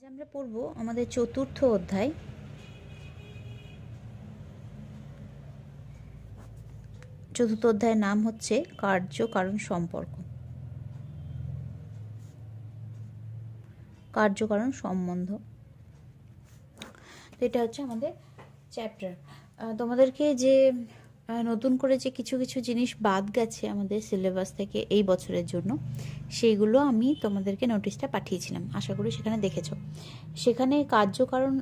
আমরা পড়ব আমাদের চতুর্থ অধ্যায়। চতুর্থ অধ্যায়ের নাম হচ্ছে কার্য কারণ সম্পর্ক, কার্যকারণ সম্বন্ধ। তো এটা হচ্ছে আমাদের চ্যাপ্টার। তোমাদেরকে যে নতুন করে যে কিছু কিছু জিনিস বাদ গেছে আমাদের সিলেবাস থেকে এই বছরের জন্য, সেইগুলো আমি তোমাদেরকে নোটিশটা পাঠিয়েছিলাম, আশা করি সেখানে দেখেছো। সেখানে কার্যকারণ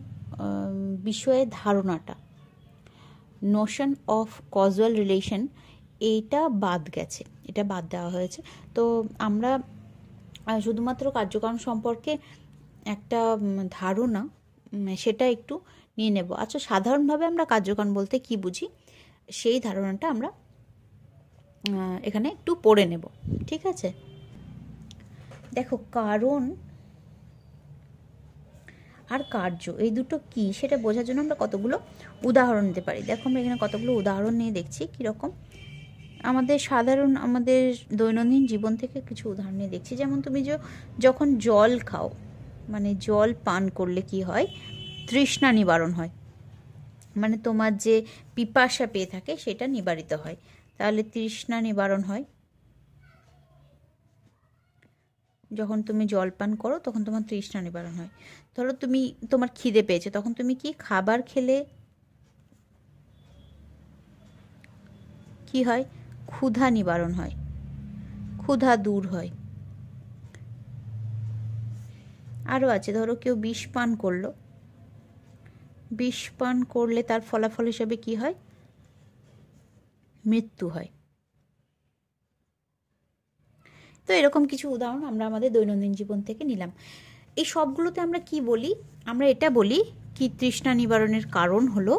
বিষয়ে ধারণাটা, নোশন অফ কজুয়াল রিলেশন, এইটা বাদ গেছে, এটা বাদ দেওয়া হয়েছে। তো আমরা শুধুমাত্র কার্যকারণ সম্পর্কে একটা ধারণা সেটা একটু নিয়ে নেব। আচ্ছা, সাধারণভাবে আমরা কার্যকারণ বলতে কি বুঝি সেই ধারণাটা আমরা এখানে একটু পড়ে নেব, ঠিক আছে? দেখো, কারণ আর কার্য এই দুটো কি সেটা বোঝার জন্য আমরা কতগুলো উদাহরণ নিতে পারি। দেখো, আমরা এখানে কতগুলো উদাহরণ নিয়ে দেখছি কীরকম আমাদের সাধারণ আমাদের দৈনন্দিন জীবন থেকে কিছু উদাহরণ নিয়ে দেখছি। যেমন তুমি যখন জল খাও, মানে জল পান করলে কি হয়? তৃষ্ণা নিবারণ হয়, মানে তোমার যে পিপাসা পেয়ে থাকে সেটা নিবারিত হয়, তাহলে তৃষ্ণা নিবারণ হয়। যখন তুমি জল পান করো তখন তোমার তৃষ্ণা নিবারণ হয়। ধরো তোমার খিদে পেয়েছে, তখন তুমি কি খাবার খেলে কি হয়? ক্ষুধা নিবারণ হয়, ক্ষুধা দূর হয়। আরও আছে, ধরো কেউ বিষ পান করলো, বিষ পান করলে তার ফলাফল হিসেবে কি হয়? মৃত্যু হয়। তো এরকম কিছু উদাহরণ আমরা আমাদের দৈনন্দিন জীবন থেকে নিলাম। এই সবগুলোতে আমরা কি বলি? আমরা এটা বলি কি তৃষ্ণা নিবারণের কারণ হলো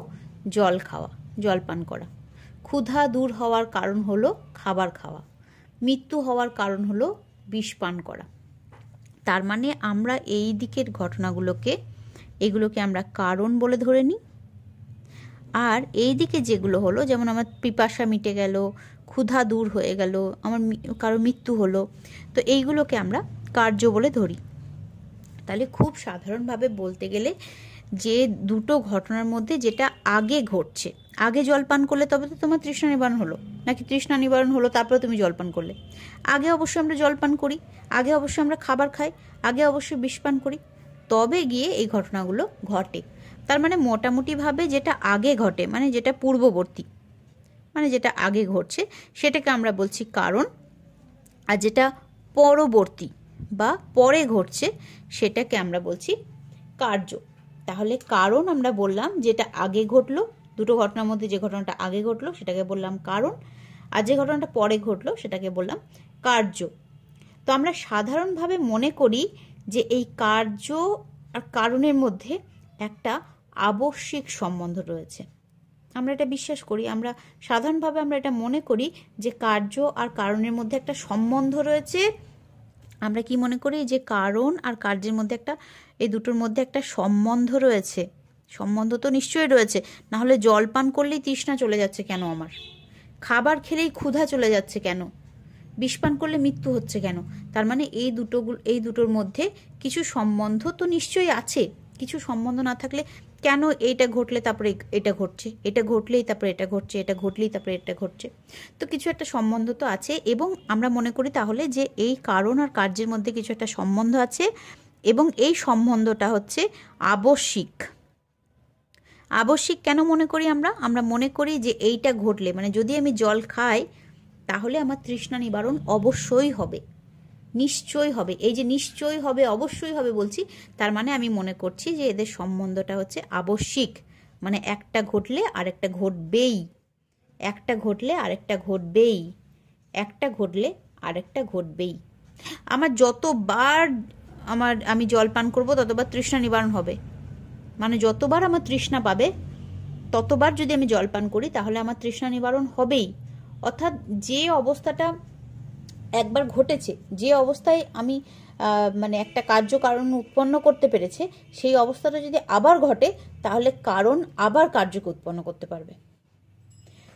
জল খাওয়া, জল পান করা। ক্ষুধা দূর হওয়ার কারণ হলো খাবার খাওয়া। মৃত্যু হওয়ার কারণ হলো বিষ পান করা। তার মানে আমরা এই দিকের এগুলোকে আমরা কারণ বলে ধরে নিই। আর এই দিকে যেগুলো হলো, যেমন আমার পিপাসা মিটে গেল, ক্ষুধা দূর হয়ে গেল, আমার কারো মৃত্যু হলো, তো এইগুলোকে আমরা কার্য বলে ধরি। তাহলে খুব সাধারণভাবে বলতে গেলে যে দুটো ঘটনার মধ্যে যেটা আগে ঘটছে, আগে জল পান করলে তবে তো তোমার তৃষ্ণা নিবারণ হলো, নাকি তৃষ্ণা নিবারণ হলো তারপরে তুমি জল পান করলে? আগে অবশ্যই আমরা জল পান করি, আগে অবশ্যই আমরা খাবার খাই, আগে অবশ্যই বিষ পান করি, তবে গিয়ে এই ঘটনাগুলো ঘটে। তার মানে মোটামুটিভাবে যেটা আগে ঘটে, মানে যেটা পূর্ববর্তী, মানে যেটা আগে ঘটছে সেটাকে আমরা বলছি কারণ, আর যেটা পরবর্তী বা পরে ঘটছে সেটাকে আমরা বলছি কার্য। তাহলে কারণ আমরা বললাম যেটা আগে ঘটলো, দুটো ঘটনার মধ্যে যে ঘটনাটা আগে ঘটলো সেটাকে বললাম কারণ, আর যে ঘটনাটা পরে ঘটলো সেটাকে বললাম কার্য। তো আমরা সাধারণভাবে মনে করি যে এই কার্য আর কারণের মধ্যে একটা আবশ্যিক সম্বন্ধ রয়েছে। আমরা এটা বিশ্বাস করি, আমরা সাধারণভাবে আমরা এটা মনে করি যে কার্য আর কারণের মধ্যে একটা সম্বন্ধ রয়েছে। আমরা কি মনে করি? যে কারণ আর কার্যের মধ্যে এই দুটোর মধ্যে একটা সম্বন্ধ রয়েছে। সম্বন্ধ তো নিশ্চয়ই রয়েছে, না হলে জল পান করলেই তৃষ্ণা চলে যাচ্ছে কেন আমার? খাবার খেলেই ক্ষুধা চলে যাচ্ছে কেন? বিষ পান করলে মৃত্যু হচ্ছে কেন? তার মানে এই দুটোর মধ্যে কিছু সম্বন্ধ তো নিশ্চয়ই আছে। কিছু সম্বন্ধ না থাকলে কেন এইটা ঘটলে তারপরে এটা ঘটছে, এটা ঘটলেই তারপরে এটা ঘটছে, এটা ঘটলেই তারপরে এটা ঘটছে? তো কিছু একটা সম্বন্ধ তো আছে, এবং আমরা মনে করি তাহলে যে এই কারণ আর কার্যের মধ্যে কিছু একটা সম্বন্ধ আছে, এবং এই সম্বন্ধটা হচ্ছে আবশ্যিক। আবশ্যিক কেন মনে করি আমরা মনে করি যে এইটা ঘটলে, মানে যদি আমি জল খাই তাহলে আমার তৃষ্ণা নিবারণ অবশ্যই হবে, নিশ্চয়ই হবে। এই যে নিশ্চয়ই হবে, অবশ্যই হবে বলছি, তার মানে আমি মনে করছি যে এদের সম্বন্ধটা হচ্ছে আবশ্যিক, মানে একটা ঘটলে আরেকটা ঘটবেই, একটা ঘটলে আরেকটা ঘটবেই, একটা ঘটলে আরেকটা ঘটবেই। আমার যতবার আমি জল পান করবো ততবার তৃষ্ণা নিবারণ হবে, মানে যতবার আমার তৃষ্ণা পাবে ততবার যদি আমি জল পান করি তাহলে আমার তৃষ্ণা নিবারণ হবেই। অর্থাৎ যে অবস্থাটা একবার ঘটেছে, যে অবস্থায় আমি মানে একটা কার্যকারণ উৎপন্ন করতে পেরেছে, সেই অবস্থাটা যদি আবার ঘটে তাহলে কারণ আবার কার্যকে উৎপন্ন করতে পারবে।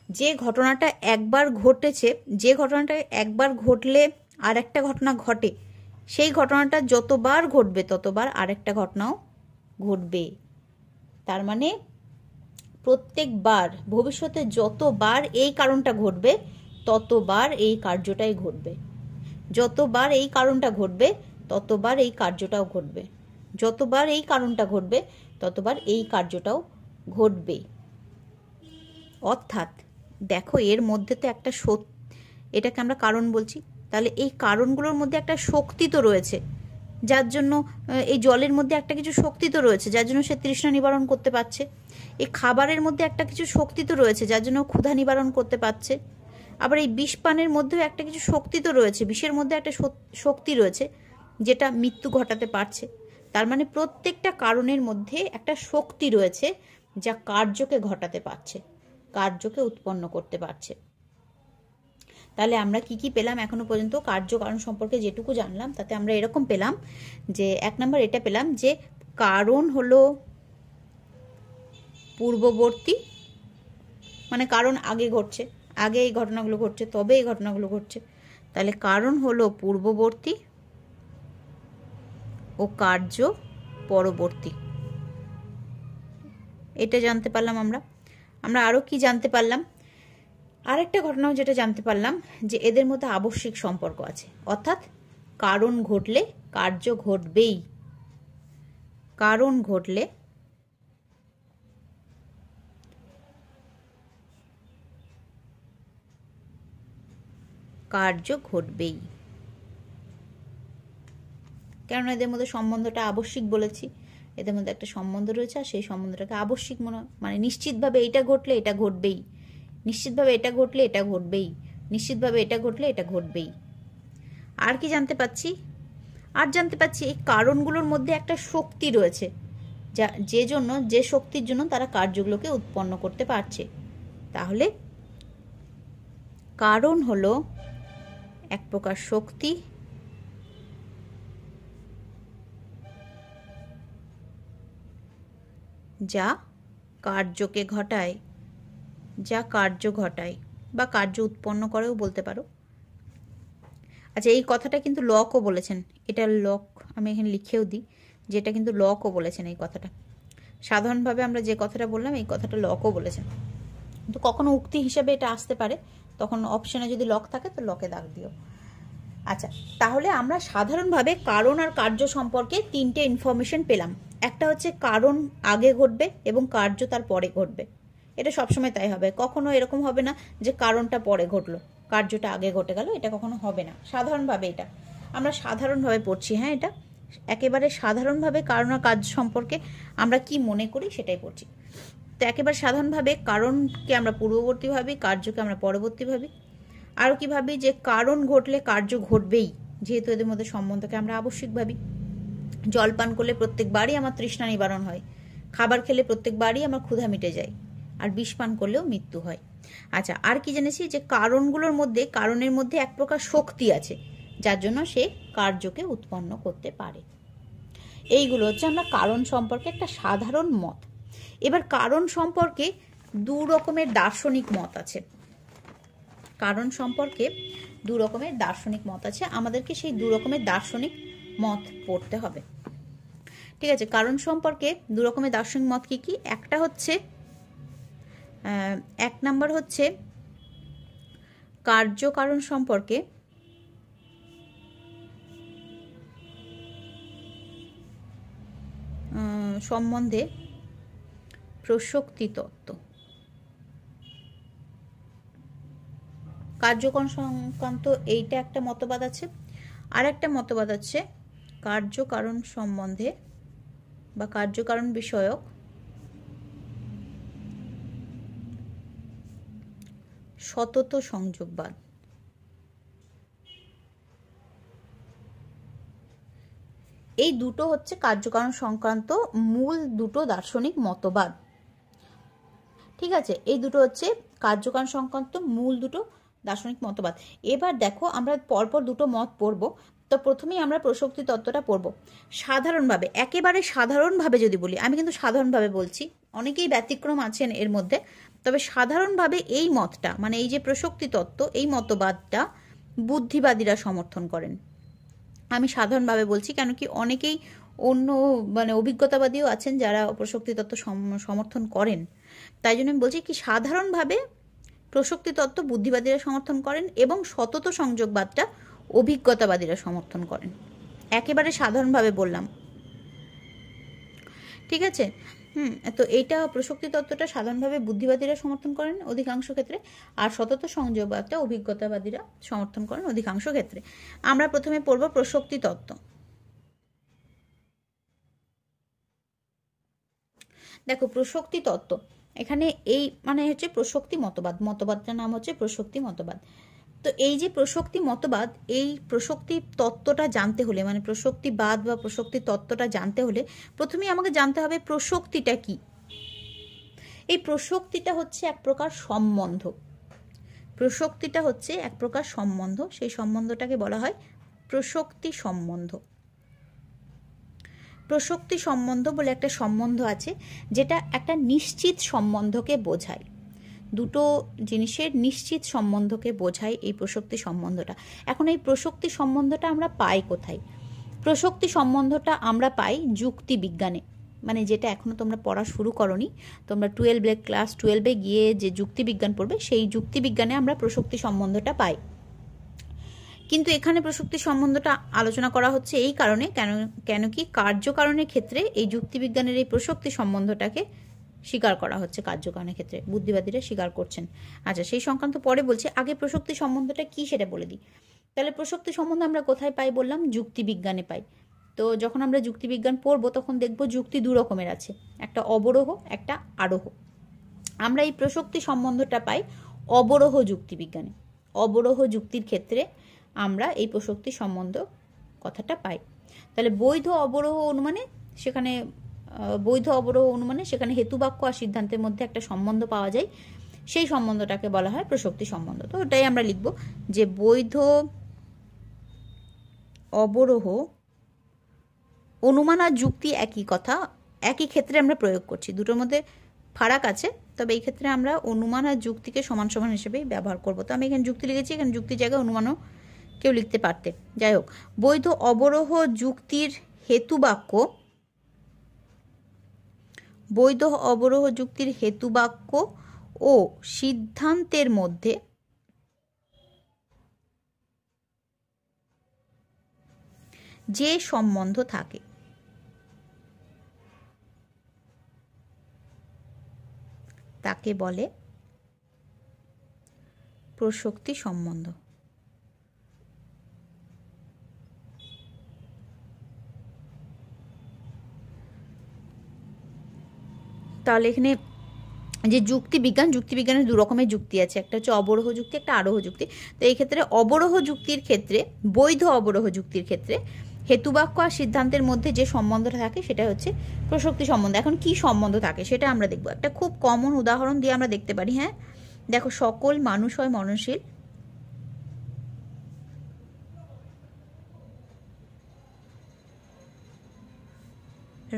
যে ঘটনাটা একবার ঘটেছে, যে ঘটনাটা একবার ঘটলে আর একটা ঘটনা ঘটে, সেই ঘটনাটা যতবার ঘটবে ততবার আরেকটা ঘটনাও ঘটবে। তার মানে প্রত্যেকবার ভবিষ্যতে যতবার এই কারণটা ঘটবে ততবার এই কার্যটাই ঘটবে। যতবার এই কারণটা ঘটবে ততবার এই কার্যটাও ঘটবে। যতবার এই কারণটা ঘটবে ততবার এই কার্যটাও ঘটবে। অর্থাৎ দেখো এর মধ্যে তো একটা এটাকে আমরা কারণ বলছি, তাহলে এই কারণগুলোর মধ্যে একটা শক্তি তো রয়েছে, যার জন্য এই জলের মধ্যে একটা কিছু শক্তি তো রয়েছে যার জন্য সে তৃষ্ণা নিবারণ করতে পারছে। এই খাবারের মধ্যে একটা কিছু শক্তি তো রয়েছে যার জন্য ক্ষুধা নিবারণ করতে পারছে। আবার এই বিষ পানের মধ্যেও একটা কিছু শক্তি তো রয়েছে, বিষের মধ্যে একটা শক্তি রয়েছে যেটা মৃত্যু ঘটাতে পারছে। তার মানে প্রত্যেকটা কারণের মধ্যে একটা শক্তি রয়েছে যা কার্যকে ঘটাতে পারছে, কার্যকে উৎপন্ন করতে পারছে। তাহলে আমরা কি কি পেলাম এখনো পর্যন্ত কার্য কারণ সম্পর্কে যেটুকু জানলাম তাতে আমরা এরকম পেলাম যে 1 নম্বর এটা পেলাম যে কারণ হলো পূর্ববর্তী, মানে কারণ আগে ঘটছে, আগে এই ঘটনাগুলো ঘটছে তবে এই ঘটনাগুলো ঘটছে। তাহলে কারণ হলো পূর্ববর্তী ও কার্য পরবর্তী, এটা জানতে পারলাম আমরা। আমরা আরো কি জানতে পারলাম? আরেকটা ঘটনাও যেটা জানতে পারলাম যে এদের মধ্যে আবশ্যিক সম্পর্ক আছে, অর্থাৎ কারণ ঘটলে কার্য ঘটবেই। কারণ ঘটলে কার্য ঘটবেই, কেননা এদের মধ্যে সম্বন্ধটা আবশ্যিক বলেছি, এদের মধ্যে একটা সম্বন্ধ রয়েছে আর সেই সম্বন্ধটাকে আবশ্যিক মানে নিশ্চিতভাবে এটা ঘটলে এটা ঘটবেই, নিশ্চিতভাবে এটা ঘটলে এটা ঘটবেই, নিশ্চিতভাবে এটা ঘটলে এটা ঘটবেই। আর কি জানতে পাচ্ছি? আর জানতে পাচ্ছি এই কারণগুলোর মধ্যে একটা শক্তি রয়েছে যা যে শক্তির জন্য তারা কার্যগুলোকে উৎপন্ন করতে পারছে। তাহলে কারণ হলো এক প্রকার শক্তি যা কার্যকে ঘটায়, যা কার্য ঘটায় বা কার্য উৎপন্ন করেও বলতে পারো। আচ্ছা, এই কথাটা কিন্তু লকও বলেছেন, এটা লক আমি এখানে লিখেও দিই যে এটা কিন্তু লকও বলেছেন এই কথাটা। সাধারণভাবে আমরা যে কথাটা বললাম এই কথাটা লকও বলেছেন, কিন্তু কখনো উক্তি হিসাবে এটা আসতে পারে, তখন অপশনে যদি লক থাকে তো লকে দাগ দিও। আচ্ছা, তাহলে আমরা সাধারণভাবে কারণ আর কার্য সম্পর্কে 3টে ইনফরমেশন পেলাম। একটা হচ্ছে কারণ আগে ঘটবে এবং কার্য তার পরে ঘটবে, এটা সবসময় তাই হবে। কখনো এরকম হবে না যে কারণটা পরে ঘটলো কার্যটা আগে ঘটে গেল, এটা কখনো হবে না। সাধারণভাবে এটা আমরা সাধারণভাবে পড়ছি, হ্যাঁ, এটা একেবারে সাধারণভাবে কারণ আর কার্য সম্পর্কে আমরা কি মনে করি সেটাই পড়ছি। তো একেবারে সাধারণভাবে কারণকে আমরা পূর্ববর্তী ভাবি, কার্যকে আমরা পরবর্তী ভাবি। আরও কি ভাবি যে কারণ ঘটলে কার্য ঘটবেই, যেহেতু এদের মধ্যে সম্বন্ধকে আমরা আবশ্যিক ভাবি। জল পান করলে প্রত্যেকবারই আমার তৃষ্ণা নিবারণ হয়, খাবার খেলে প্রত্যেকবারই আমার ক্ষুধা মিটে যায়, আর বিষ পান করলেও মৃত্যু হয়। আচ্ছা, আর কি জেনেছি যে কারণগুলোর মধ্যে কারণের মধ্যে এক প্রকার শক্তি আছে যার জন্য সে কার্যকে উৎপন্ন করতে পারে। এইগুলো হচ্ছে আমরা কারণ সম্পর্কে একটা সাধারণ মত। এবার কারণ সম্পর্কে 2 রকমের দার্শনিক মত আছে। কারণ সম্পর্কে 2 রকমের দার্শনিক মত আছে, আমাদেরকে সেই 2 রকমের দার্শনিক মত পড়তে হবে। ঠিক আছে, কারণ সম্পর্কে 2 রকমের দার্শনিক মত কি কি? একটা হচ্ছে 1 নাম্বার হচ্ছে কার্য কারণ সম্পর্কে সম্বন্ধে প্রসক্তি তত্ত্ব। কার্যকরণ সংক্রান্ত এইটা একটা মতবাদ আছে। আর একটা মতবাদ আছে কার্যকারণ সম্বন্ধে বা কার্যকারণ বিষয়ক সতত সংযোগবাদ। এই দুটো হচ্ছে কার্যকারণ সংক্রান্ত মূল 2টো দার্শনিক মতবাদ। ঠিক আছে, এই দুটো হচ্ছে কার্যকারণ সংক্রান্ত মূল 2টো দার্শনিক মতবাদ। এবার দেখো আমরা পরপর 2টো মত পড়ব। তো প্রথমেই আমরা প্রসক্তি তত্ত্বটা পড়ব সাধারণভাবে। একেবারে সাধারণভাবে যদি বলি, আমি কিন্তু সাধারণভাবে বলছি, অনেকেই ব্যতিক্রম আছেন এর মধ্যে, তবে সাধারণভাবে এই মতটা মানে এই যে প্রসক্তি তত্ত্ব, এই মতবাদটা বুদ্ধিবাদীরা সমর্থন করেন। আমি সাধারণভাবে বলছি, কেন কি অনেকেই অন্য মানে অভিজ্ঞতাবাদীও আছেন যারা প্রসক্তি তত্ত্ব সমর্থন করেন, তাই জন্য আমি বলছি কি সাধারণভাবে প্রসক্তি তত্ত্ব বুদ্ধিবাদীরা সমর্থন করেন এবং সতত সংযোগবাদটা অভিজ্ঞতাবাদীরা সমর্থন করেন। একেবারে সাধারণভাবে বললাম, ঠিক আছে। তো এইটা প্রসক্তি তত্ত্বটা সাধারণভাবে বুদ্ধিবাদীরা সমর্থন করেন অধিকাংশ ক্ষেত্রে, আর সতত সংযোগবাদটা অভিজ্ঞতাবাদীরা সমর্থন করেন অধিকাংশ ক্ষেত্রে। আমরা প্রথমে পড়ব প্রসক্তি তত্ত্ব। দেখো প্রসক্তি তত্ত্ব, এখানে এই মানে হচ্ছে প্রসক্তি মতবাদ, মতবাদটার নাম হচ্ছে প্রসক্তি মতবাদ। তো এই যে প্রসক্তি মতবাদ, এই প্রসক্তি তত্ত্বটা জানতে হলে মানে প্রসক্তিবাদ বা প্রসক্তি তত্ত্বটা জানতে হলে প্রথমেই আমাকে জানতে হবে প্রসক্তিটা কি। এই প্রসক্তিটা হচ্ছে এক প্রকার সম্বন্ধ, প্রসক্তিটা হচ্ছে এক প্রকার সম্বন্ধ, সেই সম্বন্ধটাকে বলা হয় প্রসক্তি সম্বন্ধ। প্রসক্তি সম্বন্ধ বলে একটা সম্বন্ধ আছে যেটা একটা নিশ্চিত সম্বন্ধকে বোঝায়, দুটো জিনিসের নিশ্চিত সম্বন্ধকে বোঝায় এই প্রসক্তি সম্বন্ধটা। এখন এই প্রসক্তি সম্বন্ধটা আমরা পাই কোথায়? প্রসক্তি সম্বন্ধটা আমরা পাই যুক্তি বিজ্ঞানে, মানে যেটা এখনো তোমরা পড়া শুরু করনি, তোমরা ক্লাস 12-এ গিয়ে যে যুক্তি বিজ্ঞান পড়বে সেই যুক্তি বিজ্ঞানে আমরা প্রসক্তি সম্বন্ধটা পাই। কিন্তু এখানে প্রসক্তি সম্বন্ধটা আলোচনা করা হচ্ছে এই কারণে, কেন কি কার্যকারণের ক্ষেত্রে এই যুক্তিবিজ্ঞানের এই প্রসক্তি সম্বন্ধটাকে স্বীকার করা হচ্ছে, কার্যকারণের ক্ষেত্রে বুদ্ধিবাদীরা স্বীকার করছেন। আচ্ছা, সেই সংক্রান্ত পরে বলছি, আগে প্রসক্তি সম্বন্ধটা কি সেটা বলে দিই। তাহলে প্রসক্তি সম্বন্ধ আমরা কোথায় পাই বললাম? যুক্তিবিজ্ঞানে পাই। তো যখন আমরা যুক্তিবিজ্ঞান পড়বো তখন দেখব যুক্তি দু রকমের আছে, একটা অবরোহ একটা আরোহ। আমরা এই প্রসক্তি সম্বন্ধটা পাই অবরোহ যুক্তিবিজ্ঞানে। অবরোহ যুক্তির ক্ষেত্রে আমরা এই প্রসক্তি সম্বন্ধ কথাটা পাই। তাহলে বৈধ অবরোহ অনুমানে সেখানে হেতুবাক্য আর সিদ্ধান্তের মধ্যে একটা সম্বন্ধ পাওয়া যায়, সেই সম্বন্ধটাকে বলা হয় প্রসক্তি সম্বন্ধ। তো ওটাই আমরা লিখব যে বৈধ অবরোহ অনুমান আর যুক্তি একই কথা, একই ক্ষেত্রে আমরা প্রয়োগ করছি, দুটোর মধ্যে ফারাক আছে, তবে এই ক্ষেত্রে আমরা অনুমান আর যুক্তিকে সমান সমান হিসেবেই ব্যবহার করব। তো আমি এখানে যুক্তি লিখেছি, এখানে যুক্তির জায়গায় অনুমানও কেউ লিখতে পারতে। যাই হোক, বৈধ অবরোহ যুক্তির হেতুবাক্য, বৈধ অবরোহ যুক্তির হেতুবাক্য ও সিদ্ধান্তের মধ্যে যে সম্বন্ধ থাকে তাকে বলে প্রসক্তি সম্বন্ধ। তাহলে এখানে যে যুক্তিবিজ্ঞানের দু রকমের যুক্তি আছে, একটা হচ্ছে অবরোহ যুক্তি, একটা আরোহ যুক্তি। তো এই ক্ষেত্রে অবরোহ যুক্তির ক্ষেত্রে, বৈধ অবরোহ যুক্তির ক্ষেত্রে হেতুবাক্য আর সিদ্ধান্তের মধ্যে যে সম্বন্ধটা থাকে সেটা হচ্ছে প্রসক্তি সম্বন্ধ। এখন কি সম্বন্ধ থাকে সেটা আমরা দেখব। একটা খুব কমন উদাহরণ দিয়ে আমরা দেখতে পারি। হ্যাঁ, দেখো, সকল মানুষ হয় মননশীল,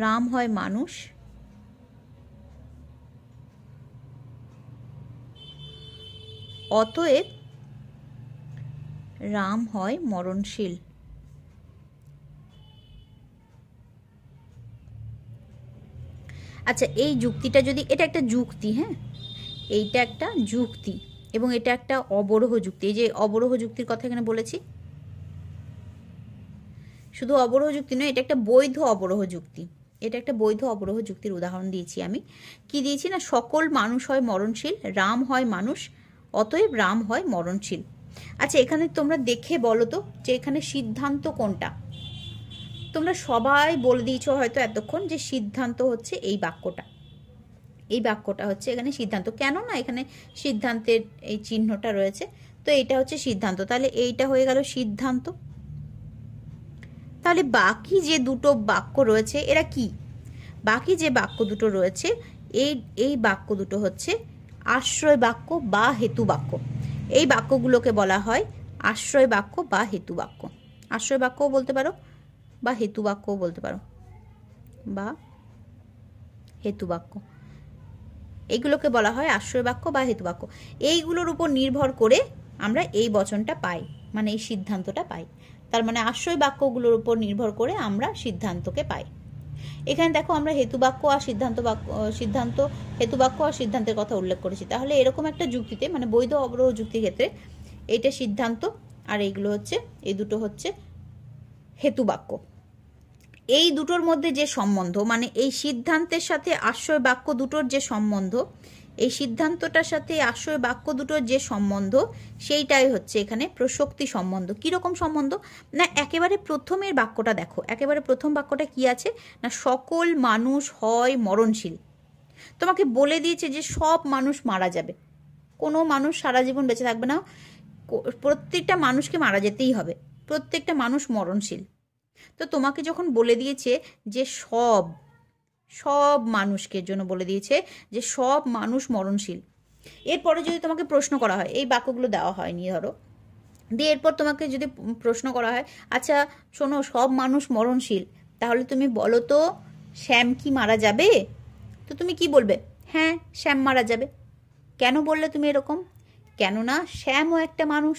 রাম হয় মানুষ, অতএব রাম হয় মরণশীল। আচ্ছা, এই যুক্তিটা যদি, এটা একটা যুক্তি, হ্যাঁ এইটা একটা যুক্তি এবং এটা একটা অবরোহ যুক্তি। এই যে অবরোহ যুক্তির কথা এখানে বলেছি, শুধু অবরোহ যুক্তি নয়, এটা একটা বৈধ অবরোহ যুক্তি। এটা একটা বৈধ অবরোহ যুক্তির উদাহরণ দিয়েছি আমি। কি দিয়েছি না, সকল মানুষ হয় মরণশীল, রাম হয় মানুষ, অতএব রাম হয় মরণশীল। আচ্ছা, এখানে তোমরা দেখে বলো তো যে এখানে সিদ্ধান্ত কোনটা? তোমরা সবাই বলে দিয়েছো হয়তো এতক্ষণ যে সিদ্ধান্ত হচ্ছে এই বাক্যটা, এই বাক্যটা হচ্ছে এখানে সিদ্ধান্ত। কেন না, এখানে সিদ্ধান্তের এই চিহ্নটা রয়েছে, তো এইটা হচ্ছে সিদ্ধান্ত। তাহলে এইটা হয়ে গেল সিদ্ধান্ত। তাহলে বাকি যে দুটো বাক্য রয়েছে এরা কি? বাকি যে বাক্য দুটো রয়েছে এই বাক্য দুটো হচ্ছে আশ্রয় বাক্য বা হেতু বাক্য। এই বাক্যগুলোকে বলা হয় আশ্রয় বাক্য বা হেতু বাক্য। আশ্রয় বাক্যও বলতে পারো বা হেতু বাক্যও বলতে পারো বা হেতু বাক্য। এইগুলোকে বলা হয় আশ্রয় বাক্য বা হেতু বাক্য। এইগুলোর উপর নির্ভর করে আমরা এই বচনটা পাই, মানে এই সিদ্ধান্তটা পাই। তার মানে আশ্রয় বাক্যগুলোর উপর নির্ভর করে আমরা সিদ্ধান্তকে পাই। এখানে দেখো আমরা হেতুবাক্য আর হেতুবাক্য আর সিদ্ধান্তের কথা উল্লেখ করেছি। তাহলে এরকম একটা যুক্তিতে, মানে বৈধ অবরোহ যুক্তির ক্ষেত্রে এইটা সিদ্ধান্ত আর এইগুলো হচ্ছে, এই দুটো হচ্ছে হেতুবাক্য। এই দুটোর মধ্যে যে সম্বন্ধ, মানে এই সিদ্ধান্তের সাথে আশ্রয় বাক্য দুটোর যে সম্বন্ধ, এই সিদ্ধান্তটার সাথে আশ্রয় বাক্য দুটোর যে সম্বন্ধ, সেইটাই হচ্ছে এখানে প্রসক্তি সম্বন্ধ। কিরকম সম্বন্ধ? না একেবারে প্রথমের বাক্যটা দেখো, একেবারে প্রথম বাক্যটা কি আছে না, সকল মানুষ হয় মরণশীল। তোমাকে বলে দিয়েছে যে সব মানুষ মারা যাবে, কোনো মানুষ সারা জীবন বেঁচে থাকবে না, প্রত্যেকটা মানুষকে মারা যেতেই হবে, প্রত্যেকটা মানুষ মরণশীল। তো তোমাকে যখন বলে দিয়েছে যে সব মানুষকে জন্য বলে দিয়েছে যে সব মানুষ মরণশীল, এরপরে যদি তোমাকে প্রশ্ন করা হয়, এই বাক্যগুলো দেওয়া হয়নি ধরো, দিয়ে এরপর তোমাকে যদি প্রশ্ন করা হয়, আচ্ছা শোনো সব মানুষ মরণশীল, তাহলে তুমি বলো তো শ্যাম কি মারা যাবে? তো তুমি কি বলবে? হ্যাঁ শ্যাম মারা যাবে। কেন বললে তুমি এরকম? কেননা শ্যামও একটা মানুষ।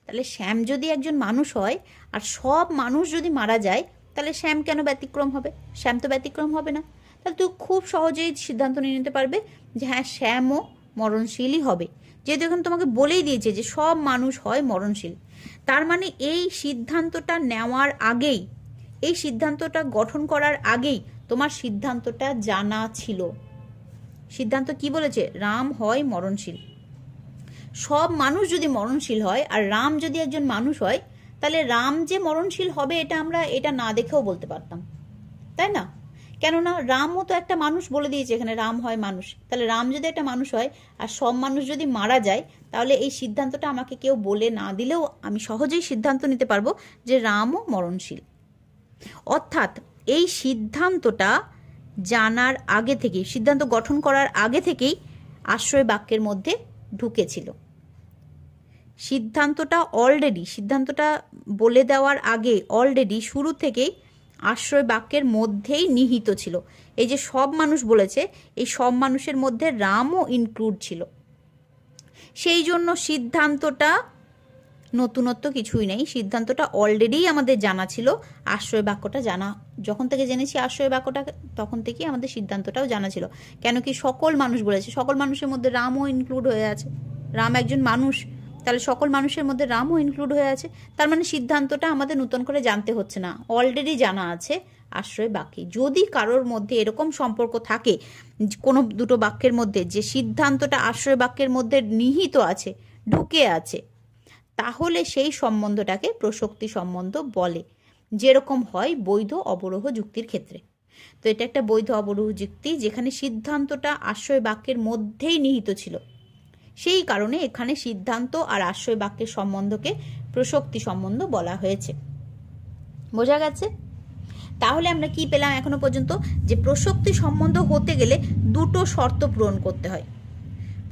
তাহলে শ্যাম যদি একজন মানুষ হয় আর সব মানুষ যদি মারা যায়, তাহলে শ্যাম কেন ব্যতিক্রম হবে? শ্যাম তো ব্যতিক্রম হবে না। তাহলে তুই খুব সহজেই সিদ্ধান্ত নিয়ে নিতে পারবে যে হ্যাঁ শ্যামও মরণশীলই হবে, যেহেতু এখন তোমাকে বলেই দিয়েছে যে সব মানুষ হয় মরণশীল। তার মানে এই সিদ্ধান্তটা নেওয়ার আগেই, এই সিদ্ধান্তটা গঠন করার আগেই তোমার সিদ্ধান্তটা জানা ছিল। সিদ্ধান্ত কি বলেছে? রাম হয় মরণশীল। সব মানুষ যদি মরণশীল হয় আর রাম যদি একজন মানুষ হয়, তাহলে রাম যে মরণশীল হবে এটা না দেখেও বলতে পারতাম, তাই না? কেননা রামও তো একটা মানুষ, বলে দিয়েছে এখানে রাম হয় মানুষ। তাহলে রাম যদি একটা মানুষ হয় আর সব মানুষ যদি মারা যায়, তাহলে এই সিদ্ধান্তটা আমাকে কেউ বলে না দিলেও আমি সহজেই সিদ্ধান্ত নিতে পারবো যে রামও মরণশীল। অর্থাৎ এই সিদ্ধান্তটা জানার আগে থেকেই, সিদ্ধান্ত গঠন করার আগে থেকেই আশ্রয় বাক্যের মধ্যে ঢুকেছিল। সিদ্ধান্তটা বলে দেওয়ার আগে অলরেডি শুরু থেকেই আশ্রয় বাক্যের মধ্যেই নিহিত ছিল। এই যে সব মানুষ বলেছে, এই সব মানুষের মধ্যে রামও ইনক্লুড ছিল। সেই জন্য সিদ্ধান্তটা নতুনত্ব কিছুই নেই, সিদ্ধান্তটা অলরেডি আমাদের জানা ছিল। আশ্রয় বাক্যটা জানা, যখন থেকে জেনেছি আশ্রয় বাক্যটা, তখন থেকেই আমাদের সিদ্ধান্তটাও জানা ছিল। কেন কি সকল মানুষ বলেছে, সকল মানুষের মধ্যে রামও ইনক্লুড হয়ে আছে। রাম একজন মানুষ, তাহলে সকল মানুষের মধ্যে রামও ইনক্লুড হয়ে আছে। তার মানে সিদ্ধান্তটা আমাদের নতুন করে জানতে হচ্ছে না, অলরেডি জানা আছে আশ্রয় বাক্যে। যদি কারোর মধ্যে এরকম সম্পর্ক থাকে কোনো দুটো বাক্যের মধ্যে, যে সিদ্ধান্তটা আশ্রয় বাক্যের মধ্যে নিহিত আছে, ঢুকে আছে, তাহলে সেই সম্বন্ধটাকে প্রসক্তি সম্বন্ধ বলে, যেরকম হয় বৈধ অবরোহ যুক্তির ক্ষেত্রে। তো এটা একটা বৈধ অবরোহ যুক্তি, যেখানে সিদ্ধান্তটা আশ্রয় বাক্যের মধ্যেই নিহিত ছিল। সেই কারণে এখানে সিদ্ধান্ত আর আশ্রয় বাক্যের সম্বন্ধকে প্রসক্তি সম্বন্ধ বলা হয়েছে। বোঝা গেছে? তাহলে আমরা কি পেলাম এখনো পর্যন্ত? যে প্রসক্তি সম্বন্ধ হতে গেলে দুটো শর্ত পূরণ করতে হয়।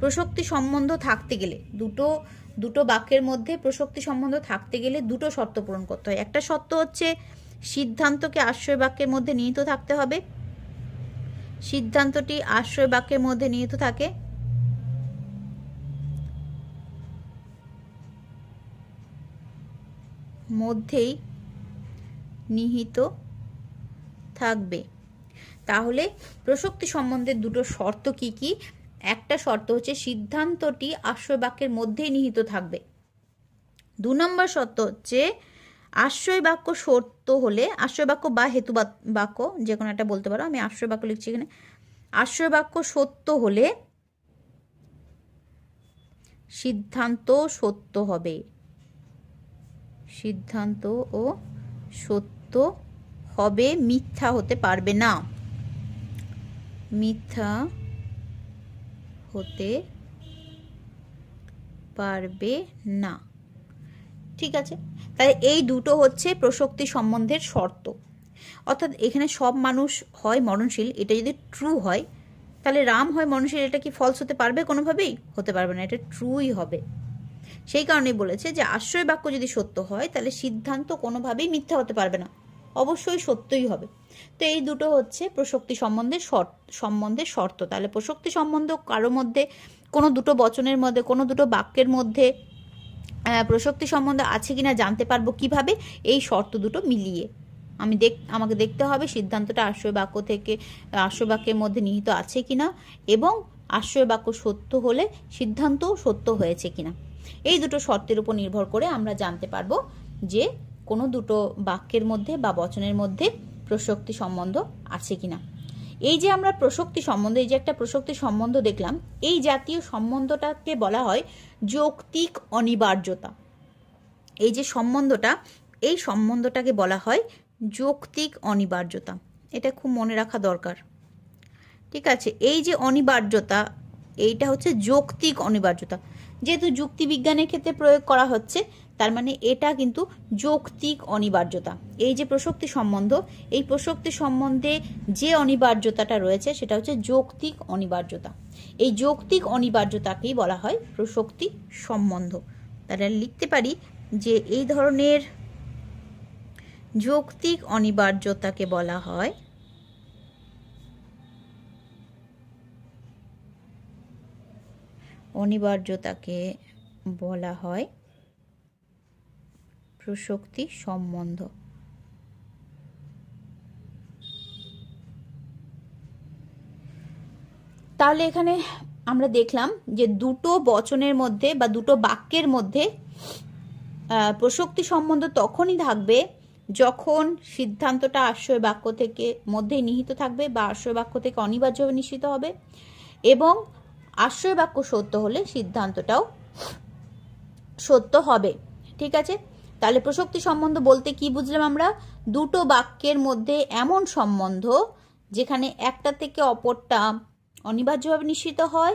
প্রসক্তি সম্বন্ধ থাকতে গেলে, দুটো বাক্যের মধ্যে প্রসক্তি সম্বন্ধ থাকতে গেলে দুটো শর্ত পূরণ করতে হয়। একটা শর্ত হচ্ছে সিদ্ধান্তকে আশ্রয় বাক্যের মধ্যে নিহিত থাকতে হবে, সিদ্ধান্তটি আশ্রয় বাক্যের মধ্যে নিহিত থাকে, মধ্যেই নিহিত থাকবে। তাহলে প্রসক্তি সম্বন্ধের দুটো শর্ত কি কি? একটা শর্ত হচ্ছে সিদ্ধান্তটি আশ্রয় বাক্যের মধ্যেই নিহিত থাকবে। 2 নম্বর শর্ত হচ্ছে আশ্রয় বাক্য সত্য হলে, আশ্রয় বাক্য বা হেতু বাক্য যে কোনো একটা বলতে পারো, আমি আশ্রয় বাক্য লিখছি এখানে। আশ্রয় বাক্য সত্য হলে সিদ্ধান্ত সত্য হবে, সিদ্ধান্ত ও সত্য হবে, মিথ্যা হতে পারবে না, মিথ্যা হতে পারবে না। ঠিক আছে, তাহলে এই দুটো হচ্ছে প্রসক্তি সম্বন্ধের শর্ত। অর্থাৎ এখানে সব মানুষ হয় মরণশীল, এটা যদি ট্রু হয়, তাহলে রাম হয় মরণশীল, এটা কি ফলস হতে পারবে? কোনোভাবেই হতে পারবে না, এটা ট্রুই হবে। সেই কারণেই বলেছে যে আশ্রয় বাক্য যদি সত্য হয়, তাহলে সিদ্ধান্ত কোনোভাবেই মিথ্যা হতে পারবে না, অবশ্যই সত্যই হবে। তো এই দুটো হচ্ছে প্রসক্তি সম্বন্ধের শর্ত। তাহলে প্রসক্তি সম্বন্ধ কারো মধ্যে, কোনো দুটো বচনের মধ্যে, কোনো দুটো বাক্যের মধ্যে প্রসক্তি সম্বন্ধ আছে কিনা জানতে পারবো কিভাবে? এই শর্ত দুটো মিলিয়ে আমাকে দেখতে হবে সিদ্ধান্তটা আশ্রয় বাক্য থেকে আশ্রয় বাক্যের মধ্যে নিহিত আছে কিনা, এবং আশ্রয় বাক্য সত্য হলে সিদ্ধান্তও সত্য হয়েছে কিনা। এই দুটো শর্তের উপর নির্ভর করে আমরা জানতে পারবো যে কোনো দুটো বাক্যের মধ্যে বা বচনের মধ্যে প্রসক্তি সম্বন্ধ আছে কিনা। এই যে আমরা প্রসক্তি সম্বন্ধ, এই যে একটা প্রসক্তি সম্বন্ধ দেখলাম, এই জাতীয় সম্বন্ধটাকে বলা হয় যৌক্তিক অনিবার্যতা। এই যে সম্বন্ধটা, এই সম্বন্ধটাকে বলা হয় যৌক্তিক অনিবার্যতা। এটা খুব মনে রাখা দরকার, ঠিক আছে? এই যে অনিবার্যতা, এইটা হচ্ছে যৌক্তিক অনিবার্যতা। যেহেতু যুক্তিবিজ্ঞানের ক্ষেত্রে প্রয়োগ করা হচ্ছে, তার মানে এটা কিন্তু যৌক্তিক অনিবার্যতা। এই যে প্রসক্তি সম্বন্ধ, এই প্রসক্তি সম্বন্ধে যে অনিবার্যতাটা রয়েছে সেটা হচ্ছে যৌক্তিক অনিবার্যতা। এই যৌক্তিক অনিবার্যতাকেই বলা হয় প্রসক্তি সম্বন্ধ। তাহলে লিখতে পারি যে এই ধরনের যৌক্তিক অনিবার্যতাকে বলা হয় প্রসক্তি সম্বন্ধ। তাহলে এখানে আমরা দেখলাম যে দুটো বচনের মধ্যে বা দুটো বাক্যের মধ্যে প্রসক্তি সম্বন্ধ তখনই থাকবে যখন সিদ্ধান্তটা আশ্রয় বাক্য থেকে মধ্যেই নিহিত থাকবে বা আশ্রয় বাক্য থেকে অনিবার্যভাবে নিশ্চিত হবে, এবং আশ্রয় বাক্য সত্য হলে সিদ্ধান্তটাও সত্য হবে। ঠিক আছে? তাহলে প্রসক্তি সম্বন্ধ বলতে কি বুঝলাম আমরা? দুটো বাক্যের মধ্যে এমন সম্বন্ধ যেখানে একটা থেকে অপরটা অনিবার্যভাবে নিশ্চিত হয়,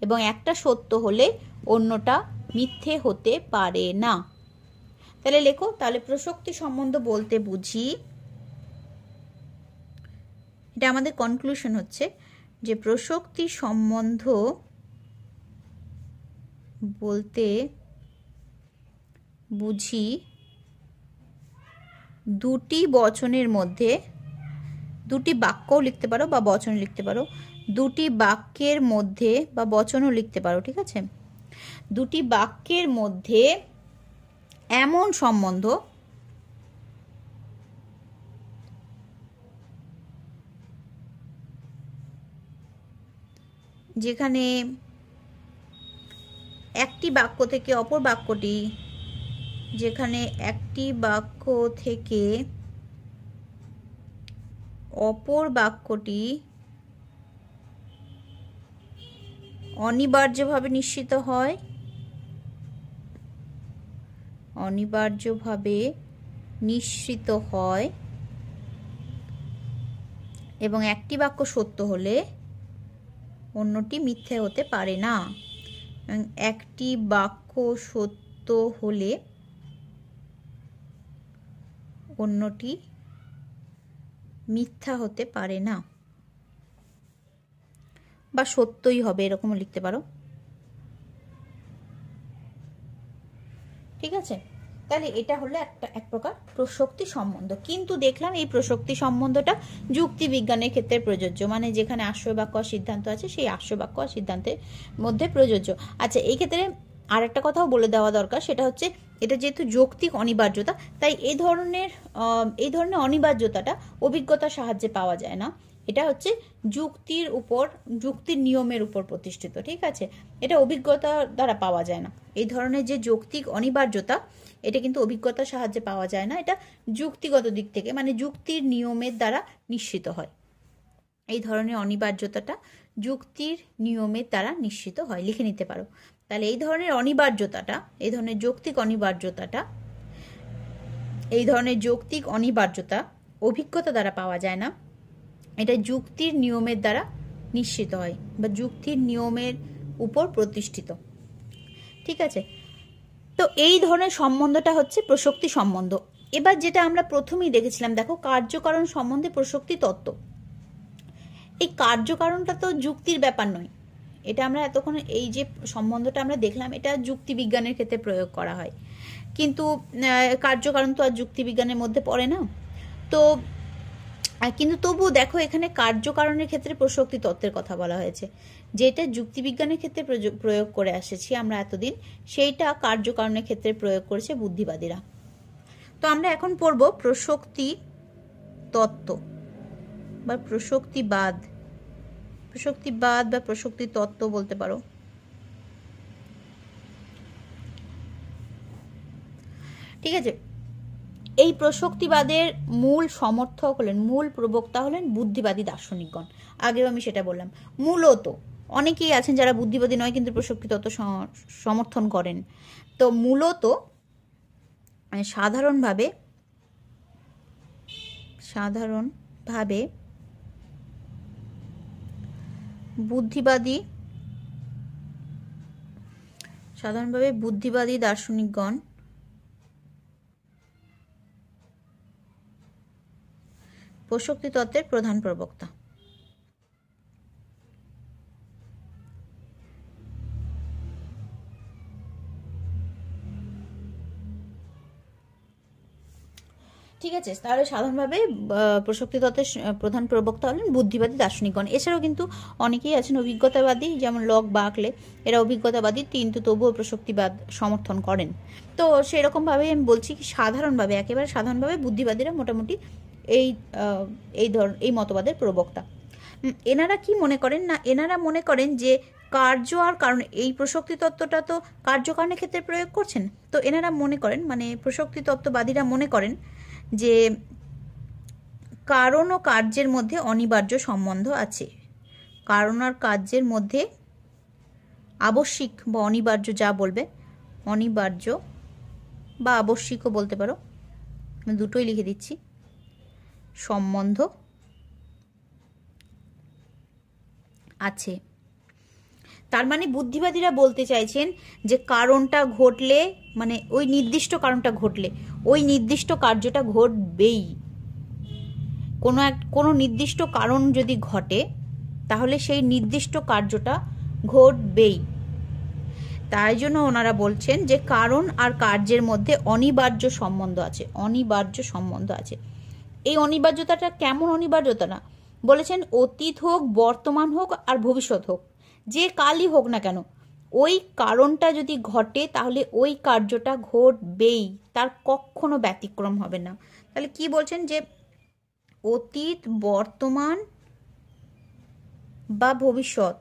এবং একটা সত্য হলে অন্যটা মিথ্যে হতে পারে না। তাহলে লেখো, তাহলে প্রসক্তি সম্বন্ধ বলতে বুঝি, এটা আমাদের কনক্লুশন হচ্ছে যে প্রসক্তি সম্বন্ধ বলতে বুঝি দুটি বচনের মধ্যে, দুটি বাক্যও লিখতে পারো বা বচন লিখতে পারো, দুটি বাক্যের মধ্যে বা বচনও লিখতে পারো, ঠিক আছে? দুটি বাক্যের মধ্যে এমন সম্বন্ধ যেখানে একটি বাক্য থেকে অপর বাক্যটি, যেখানে একটি বাক্য থেকে অপর বাক্যটি অনিবার্যভাবে নিশ্চিত হয়, অনিবার্যভাবে নিশ্চিত হয়, এবং একটি বাক্য সত্য হলে অন্যটি মিথ্যে হতে পারে না। একটি বাক্য সত্য হলে অন্যটি মিথ্যা হতে পারে না, বা সত্যই হবে, এরকমও লিখতে পারো। ঠিক আছে? তাহলে এটা হলো এক প্রকার প্রসক্তি সম্বন্ধ। কিন্তু দেখলাম এই প্রসক্তি সম্বন্ধটা যুক্তিবিজ্ঞানের ক্ষেত্রে প্রযোজ্য, মানে যেখানে আশ্রয় বাক্য আর সিদ্ধান্ত আছে সেই আশ্রয় বাক্য আর সিদ্ধান্তের মধ্যে প্রযোজ্য। আচ্ছা, এই ক্ষেত্রে আর একটা কথাও বলে দেওয়া দরকার, সেটা হচ্ছে এটা যেহেতু যৌক্তিক অনিবার্যতা, তাই এই ধরনের অনিবার্যতাটা অভিজ্ঞতার সাহায্যে পাওয়া যায় না। এটা হচ্ছে যুক্তির নিয়মের উপর প্রতিষ্ঠিত। ঠিক আছে? এটা অভিজ্ঞতা দ্বারা পাওয়া যায় না। এই ধরনের যে যৌক্তিক অনিবার্যতা, এটা কিন্তু অভিজ্ঞতার সাহায্যে পাওয়া যায় না, এটা যুক্তিগত দিক থেকে মানে যুক্তির নিয়মের দ্বারা নিশ্চিত হয়। এই ধরনের অনিবার্যতাটা যুক্তির নিয়মের দ্বারা নিশ্চিত হয়, লিখে নিতে পারো। তাহলে এই ধরনের অনিবার্যতাটা, এই ধরনের যৌক্তিক অনিবার্যতা অভিজ্ঞতা দ্বারা পাওয়া যায় না, এটা যুক্তির নিয়মের দ্বারা নিশ্চিত হয় বা যুক্তির নিয়মের উপর প্রতিষ্ঠিত। ঠিক আছে? তো এই ধরনের সম্বন্ধটা হচ্ছে প্রসক্তি সম্বন্ধ। এবার যেটা আমরা প্রথমেই দেখেছিলাম, দেখো, কার্যকারণ সম্বন্ধে প্রসক্তি তত্ত্ব। এই কার্যকারণটা তো যুক্তির ব্যাপার নয়, এটা আমরা এতক্ষণ এই যে সম্বন্ধটা আমরা দেখলাম, এটা যুক্তিবিজ্ঞানের ক্ষেত্রে প্রয়োগ করা হয়, কিন্তু কার্যকারণ তো আর যুক্তিবিজ্ঞানের মধ্যে পড়ে না। তো আর কিন্তু তবুও দেখো এখানে কার্যকারণের ক্ষেত্রে প্রসক্তি তত্ত্বের কথা বলা হয়েছে, যেটা যুক্তিবিজ্ঞানের ক্ষেত্রে প্রয়োগ করে আসেছি আমরা এতদিন, সেইটা কার্যকারণের ক্ষেত্রে প্রয়োগ করেছে বুদ্ধিবাদীরা। তো আমরা এখন পড়ব প্রসক্তি তত্ত্ব বা প্রসক্তিবাদ, প্রসক্তিবাদ বা প্রসক্তি তত্ত্ব বলতে পারো। ঠিক আছে, এই প্রসক্তিবাদের মূল সমর্থক হলেন, মূল প্রবক্তা হলেন বুদ্ধিবাদী দার্শনিকগণ। আগেও আমি সেটা বললাম। মূলত অনেকেই আছেন যারা বুদ্ধিবাদী নয় কিন্তু প্রসক্তি তত্ত্ব সমর্থন করেন। তো মূলত সাধারণভাবে বুদ্ধিবাদী দার্শনিকগণ প্রসক্তি তত্ত্বের প্রধান প্রবক্তা। ঠিক আছে, তাহলে সাধারণভাবে প্রসক্তি তত্ত্বের প্রধান প্রবক্তা হলেন বুদ্ধিবাদী দার্শনিকগণ। এছাড়াও কিন্তু অনেকেই আছেন অভিজ্ঞতাবাদী, যেমন লক বার্কলে, এরা অভিজ্ঞতাবাদী কিন্তু তবুও প্রসক্তিবাদ সমর্থন করেন। তো সেরকমভাবে আমি বলছি কি সাধারণভাবে, একেবারে সাধারণভাবে বুদ্ধিবাদীরা মোটামুটি এই মতবাদের প্রবক্তা। এনারা কি মনে করেন না, এনারা মনে করেন যে কার্য আর কারণ, এই প্রসক্তি তত্ত্বটা তো কার্যকারণের ক্ষেত্রে প্রয়োগ করছেন। তো এনারা মনে করেন, মানে প্রসক্তি তত্ত্ববাদীরা মনে করেন যে কারণ ও কার্যের মধ্যে অনিবার্য সম্বন্ধ আছে। কারণ আর কার্যের মধ্যে আবশ্যিক বা অনিবার্য, যা বলবে, অনিবার্য বা আবশ্যিকও বলতে পারো, আমি দুটোই লিখে দিচ্ছি, সম্বন্ধ আছে। তার মানে বুদ্ধিবাদীরা বলতে চাইছেন যে কারণটা ঘটলে, মানে ওই নির্দিষ্ট কারণটা ঘটলে ওই নির্দিষ্ট কার্যটা ঘটবেই। কোনো নির্দিষ্ট কারণ যদি ঘটে তাহলে সেই নির্দিষ্ট কার্যটা ঘটবেই। তাই জন্য ওনারা বলছেন যে কারণ আর কার্যের মধ্যে অনিবার্য সম্বন্ধ আছে, অনিবার্য সম্বন্ধ আছে। এই অনিবার্যতাটা কেমন অনিবার্যতা না, বলেছেন অতীত হোক, বর্তমান হোক আর ভবিষ্যৎ হোক, যে কালই হোক না কেন, ওই কারণটা যদি ঘটে তাহলে ওই কার্যটা ঘটবেই, তার কখনো ব্যতিক্রম হবে না। তাহলে কি বলছেন যে অতীত, বর্তমান বা ভবিষ্যৎ,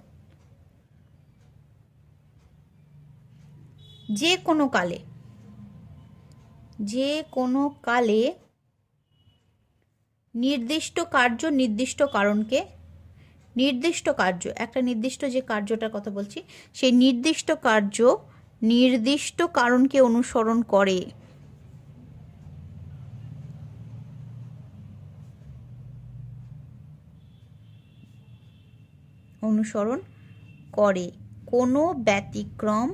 যে কোনো কালে নির্দিষ্ট কার্য নির্দিষ্ট কারণকে, নির্দিষ্ট কার্য, একটা নির্দিষ্ট যে কার্যটার কথা বলছি, সেই নির্দিষ্ট কার্য নির্দিষ্ট কারণকে অনুসরণ করে। কোনো ব্যতিক্রম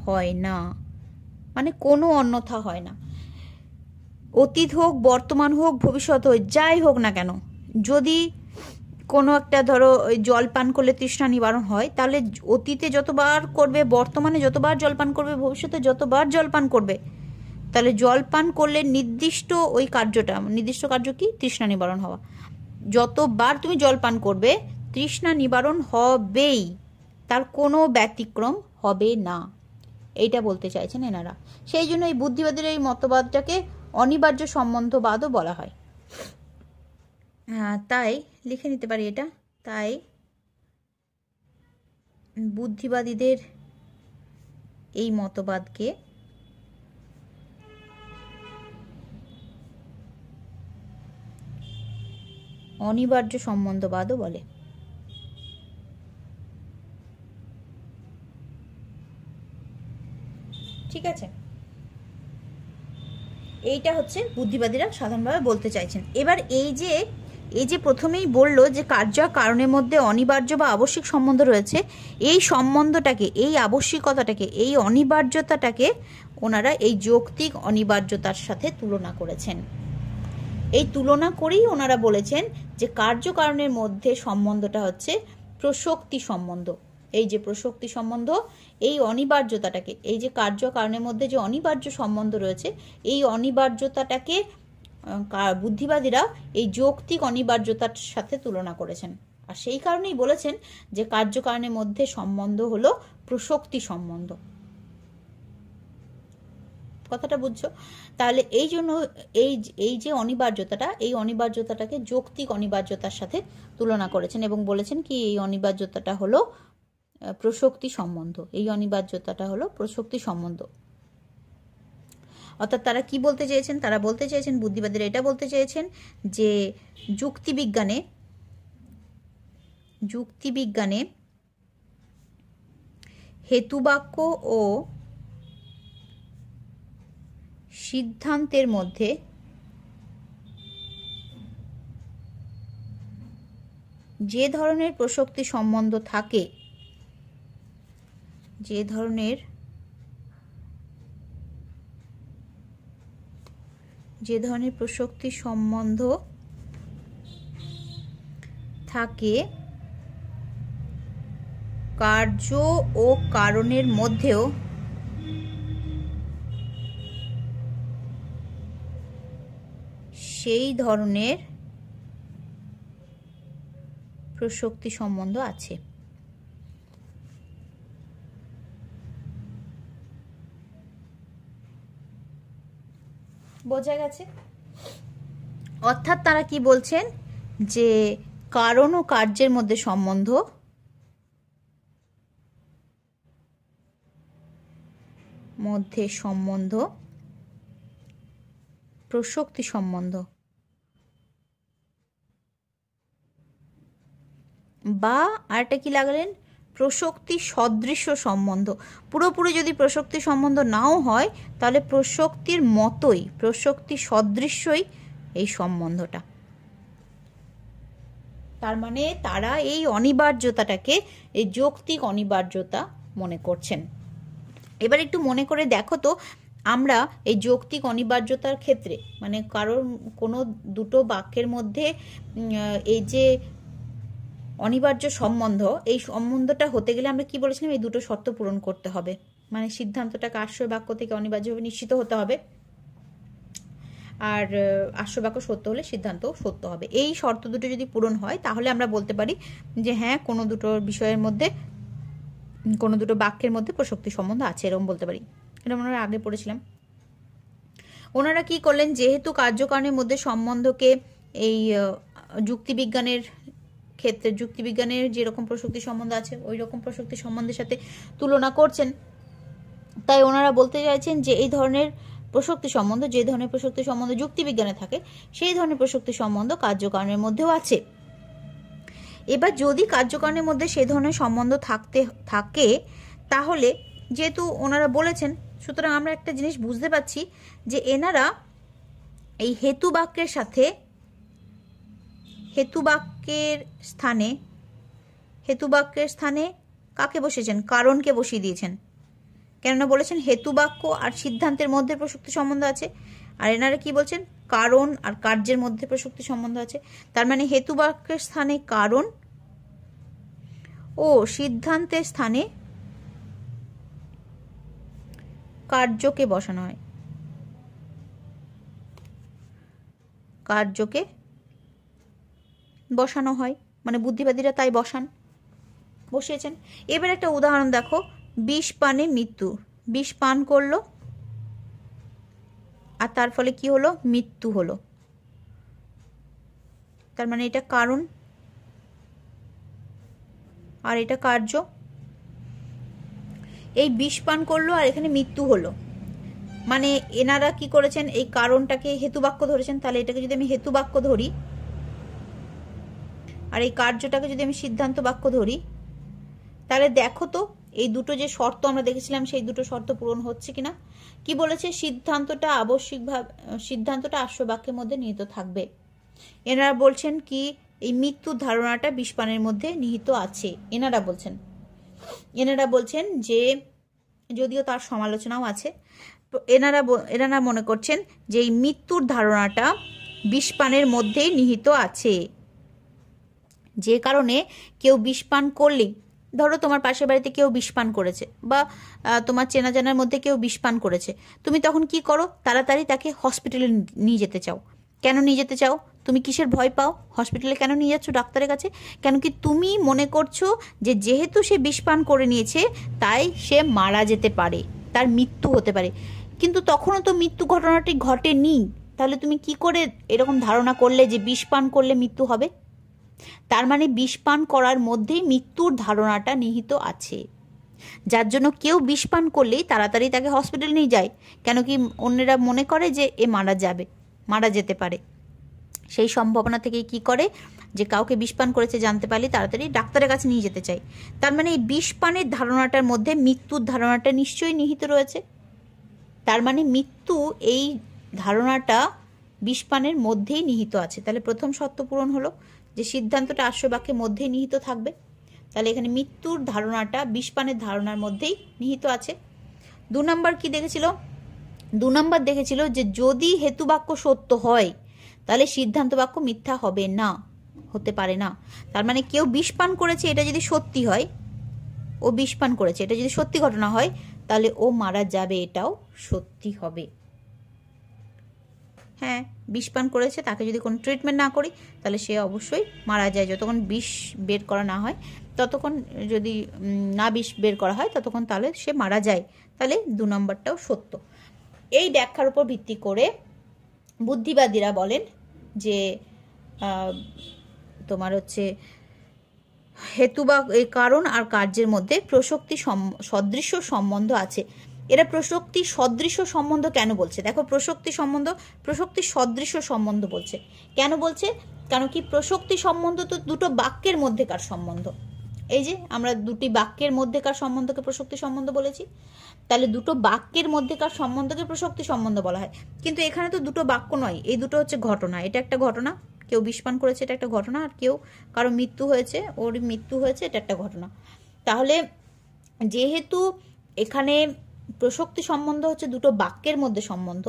হয় না, মানে কোনো অন্যথা হয় না। অতীত হোক, বর্তমান হোক, ভবিষ্যৎ হোক, যাই হোক না কেন, যদি কোনো একটা ধরো জল পান করলে তৃষ্ণা নিবারণ হয়, তাহলে অতীতে যতবার করবে, বর্তমানে যতবার জলপান করবে, ভবিষ্যতে যতবার জলপান করবে, তাহলে জলপান করলে নির্দিষ্ট ওই কার্যটা, নির্দিষ্ট কার্য কি, তৃষ্ণা নিবারণ হওয়া, যতবার তুমি জলপান করবে তৃষ্ণা নিবারণ হবেই, তার কোনো ব্যতিক্রম হবে না, এইটা বলতে চাইছেন এনারা। সেই জন্য এই বুদ্ধিবাদের এই মতবাদটাকে অনিবার্য সম্বন্ধবাদও বলা হয়। তাই লিখে নিতে পারি এটা, তাই বুদ্ধিবাদীদের এই মতবাদকে অনিবার্য সম্বন্ধবাদও বলে। ঠিক আছে, এইটা হচ্ছে বুদ্ধিবাদীরা সাধারণভাবে বলতে চাইছেন। এবার এই যে প্রথমেই বললো যে কার্য আর কারণের মধ্যে অনিবার্য বা আবশ্যিক সম্বন্ধ রয়েছে, এই সম্বন্ধটাকে, এই আবশ্যিকতাটাকে, এই অনিবার্যতাটাকে ওনারা এই যৌক্তিক অনিবার্যতার সাথে তুলনা করেছেন। এই তুলনা করেই ওনারা বলেছেন যে কার্য কারণের মধ্যে সম্বন্ধটা হচ্ছে প্রসক্তি সম্বন্ধ। এই যে প্রসক্তি সম্বন্ধ, এই অনিবার্যতাটাকে, এই যে কার্য কারণের মধ্যে যে অনিবার্য সম্বন্ধ রয়েছে, এই অনিবার্যতাটাকে বুদ্ধিবাদীরা এই যৌক্তিক অনিবার্যতার সাথে তুলনা করেছেন। আর সেই কারণেই বলেছেন যে কার্যকারণের মধ্যে সম্বন্ধ হলো প্রসক্তি সম্বন্ধ। কথাটা বুঝছো? তাহলে এই জন্য এই যে অনিবার্যতাটা, এই অনিবার্যতাটাকে যৌক্তিক অনিবার্যতার সাথে তুলনা করেছেন এবং বলেছেন কি এই অনিবার্যতাটা হলো প্রসক্তি সম্বন্ধ, এই অনিবার্যতাটা হলো প্রসক্তি সম্বন্ধ। অর্থাৎ তারা কি বলতে চেয়েছেন? তারা বলতে চেয়েছেন, বুদ্ধিবাদীরা এটা বলতে চেয়েছেন যে যুক্তিবিজ্ঞানে হেতুবাক্য ও সিদ্ধান্তের মধ্যে যে ধরনের প্রসক্তি সম্বন্ধ থাকে, যে ধরনের প্রসক্তি সম্বন্ধ থাকে, কার্য ও কারণের মধ্যেও সেই ধরনের প্রসক্তি সম্বন্ধ আছে। বোঝা গেছে? অর্থাৎ তারা কি বলছেন যে কারণ ও কার্যের মধ্যে সম্বন্ধ প্রসক্তি সম্বন্ধ বা আরেকটা কি লাগলেন, প্রসক্তি সদৃশ্য সম্বন্ধ। পুরোপুরি যদি প্রসক্তি সম্বন্ধ নাও হয় তাহলে প্রসক্তির মতোই, প্রসক্তি সদৃশ্যই এই সম্বন্ধটা। তার মানে তারা এই অনিবার্যতাটাকে এই যৌক্তিক অনিবার্যতা মনে করছেন। এবার একটু মনে করে দেখো তো, আমরা এই যৌক্তিক অনিবার্যতার ক্ষেত্রে মানে কোনো দুটো বাক্যের মধ্যে এই যে অনিবার্য সম্বন্ধ, এই সম্বন্ধটা হতে গেলে আমরা কি বলেছিলাম, এই দুটো শর্ত পূরণ করতে হবে। মানে সিদ্ধান্তটাকে আশ্রয় বাক্য থেকে অনিবার্যভাবে নিশ্চিত হতে হবে, আর আশ্রয় বাক্য সত্য হলে সিদ্ধান্ত সত্য হবে। এই শর্ত দুটো যদি পূরণ হয় তাহলে আমরা বলতে পারি যে হ্যাঁ, কোনো দুটো বিষয়ের মধ্যে, কোনো দুটো বাক্যের মধ্যে প্রসক্তি সম্বন্ধ আছে, এরকম বলতে পারি। এটা আমরা আগে পড়েছিলাম। ওনারা কি করলেন, যেহেতু কার্যকারণের মধ্যে সম্বন্ধকে এই যুক্তিবিজ্ঞানের ক্ষেত্রে, যুক্তিবিজ্ঞানের যেরকম প্রসক্তি সম্বন্ধ আছে ওই রকম প্রসক্তি সম্বন্ধের সাথে তুলনা করছেন, তাই ওনারা বলতে চাইছেন যে এই ধরনের প্রসক্তি সম্বন্ধ, যে ধরনের প্রসক্তি সম্বন্ধ যুক্তিবিজ্ঞানে থাকে, সেই ধরনের প্রসক্তি সম্বন্ধ কার্যকারণের মধ্যেও আছে। এবার যদি কার্যকারণের মধ্যে সেই ধরনের সম্বন্ধ থাকে তাহলে যেহেতু ওনারা বলেছেন, সুতরাং আমরা একটা জিনিস বুঝতে পারছি যে এনারা এই হেতুবাক্যের সাথে, হেতুবাক্যের স্থানে কাকে বসিয়েছেন? কারণকে বসিয়ে দিয়েছেন। কেননা বলেছেন হেতুবাক্য আর সিদ্ধান্তের মধ্যে প্রসক্তি সম্বন্ধ আছে, আর এনারা কি বলছেন, কারণ আর কার্যের মধ্যে প্রসক্তি সম্বন্ধ আছে। তার মানে হেতুবাক্যের স্থানে কারণ ও সিদ্ধান্তের স্থানে কার্যকে বসানো হয়, কার্যকে বসানো হয়, মানে বুদ্ধিবাদীরা তাই বসিয়েছেন। এবার একটা উদাহরণ দেখো, বিষ পানে মৃত্যু। বিষ পান করলো আর তার ফলে কি হলো, মৃত্যু হলো। তার মানে এটা কারণ আর এটা কার্য। এই বিষ পান করলো আর এখানে মৃত্যু হলো, মানে এনারা কি করেছেন, এই কারণটাকে হেতুবাক্য ধরেছেন। তাহলে এটাকে যদি আমি হেতুবাক্য ধরি আর এই কার্যটাকে যদি আমি সিদ্ধান্ত বাক্য ধরি, তাহলে দেখো তো এই দুটো যে শর্ত আমরা দেখেছিলাম সেই দুটো শর্ত পূরণ হচ্ছে কিনা। কি বলেছে, সিদ্ধান্তটা আশ্রয় বাক্যের মধ্যে নিহিত থাকবে। এনারা বলছেন কি, এই মৃত্যুর ধারণাটা বিষ পানের মধ্যে নিহিত আছে। এনারা বলছেন যে, যদিও তার সমালোচনাও আছে, এনারা মনে করছেন যে এই মৃত্যুর ধারণাটা বিষ পানের মধ্যেই নিহিত আছে, যে কারণে কেউ বিষ পান করলেই ধরো তোমার পাশের বাড়িতে কেউ বিষ পান করেছে, বা তোমার চেনা জানার মধ্যে কেউ বিষ পান করেছে, তুমি তখন কি করো? তাড়াতাড়ি তাকে হসপিটালে নিয়ে যেতে চাও। কেন নিয়ে যেতে চাও? তুমি কিসের ভয় পাও? হসপিটালে কেন নিয়ে যাচ্ছ ডাক্তারের কাছে? কেন কি তুমি মনে করছো যে যেহেতু সে বিষ পান করে নিয়েছে তাই সে মারা যেতে পারে, তার মৃত্যু হতে পারে। কিন্তু তখনও তো মৃত্যু ঘটনাটি ঘটেনি, তাহলে তুমি কি করে এরকম ধারণা করলে যে বিষ পান করলে মৃত্যু হবে? তার মানে বিষ পান করার মধ্যেই মৃত্যুর ধারণাটা নিহিত আছে, যার জন্য কেউ বিষ পান করলেই তাড়াতাড়ি তাকে হসপিটালে নিয়ে যায়। কেন কি অন্যরা মনে করে যে এ মারা যাবে, মারা যেতে পারে। সেই সম্ভাবনা থেকেই কি করে, যে কাউকে বিষ পান করেছে জানতে পারলে তাড়াতাড়ি ডাক্তারের কাছে নিয়ে যেতে চাই। তার মানে এই বিষ পানের ধারণাটার মধ্যে মৃত্যুর ধারণাটা নিশ্চয়ই নিহিত রয়েছে। তার মানে মৃত্যু এই ধারণাটা বিষ পানের মধ্যেই নিহিত আছে। তাহলে প্রথম সত্য পূরণ হলো, যে সিদ্ধান্তটা আশ্রয় বাক্যের মধ্যেই নিহিত থাকবে। তাহলে এখানে মৃত্যুর ধারণাটা বিষ পানের ধারণার মধ্যেই নিহিত আছে। 2 নম্বর কি দেখেছিল? 2 নম্বর দেখেছিল যে যদি হেতুবাক্য সত্য হয় তাহলে সিদ্ধান্ত বাক্য মিথ্যা হবে না, হতে পারে না। তার মানে কেউ বিষ পান করেছে এটা যদি সত্যি হয়, ও বিষ পান করেছে এটা যদি সত্যি ঘটনা হয়, তাহলে ও মারা যাবে এটাও সত্যি হবে। হ্যাঁ, বিষ পান করেছে, তাকে যদি কোনো ট্রিটমেন্ট না করি তাহলে সে অবশ্যই মারা যায়। যতক্ষণ বিষ বের করা না হয় ততক্ষণ, যদি না বিষ বের করা হয় ততক্ষণ তাহলে সে মারা যায়। তাহলে 2 নম্বরটাও সত্য। এই ব্যাখ্যার উপর ভিত্তি করে বুদ্ধিবাদীরা বলেন যে তোমার হচ্ছে হেতু বা কারণ আর কার্যের মধ্যে প্রসক্তি সদৃশ্য সম্বন্ধ আছে। এরা প্রসক্তি সদৃশ্য সম্বন্ধ কেন বলছে? দেখো, প্রসক্তি সদৃশ্য সম্বন্ধ বলছে। কেন বলছে? কারণ কি প্রসক্তি সম্বন্ধ তো দুটো বাক্যের মধ্যেকার সম্বন্ধ। এই যে আমরা দুটি বাক্যের মধ্যেকার সম্বন্ধকে প্রসক্তি সম্বন্ধ বলেছি, তাহলে দুটো বাক্যের মধ্যেকার সম্বন্ধকে প্রসক্তি সম্বন্ধ বলা হয়। কিন্তু এখানে তো দুটো বাক্য নয়, এই দুটো হচ্ছে ঘটনা। এটা একটা ঘটনা, কেউ বিষ পান করেছে এটা একটা ঘটনা, আর কেউ কারো মৃত্যু হয়েছে, ওর মৃত্যু হয়েছে, এটা একটা ঘটনা। তাহলে যেহেতু এখানে প্রসক্তি সম্বন্ধ হচ্ছে দুটো বাক্যের মধ্যে সম্বন্ধ,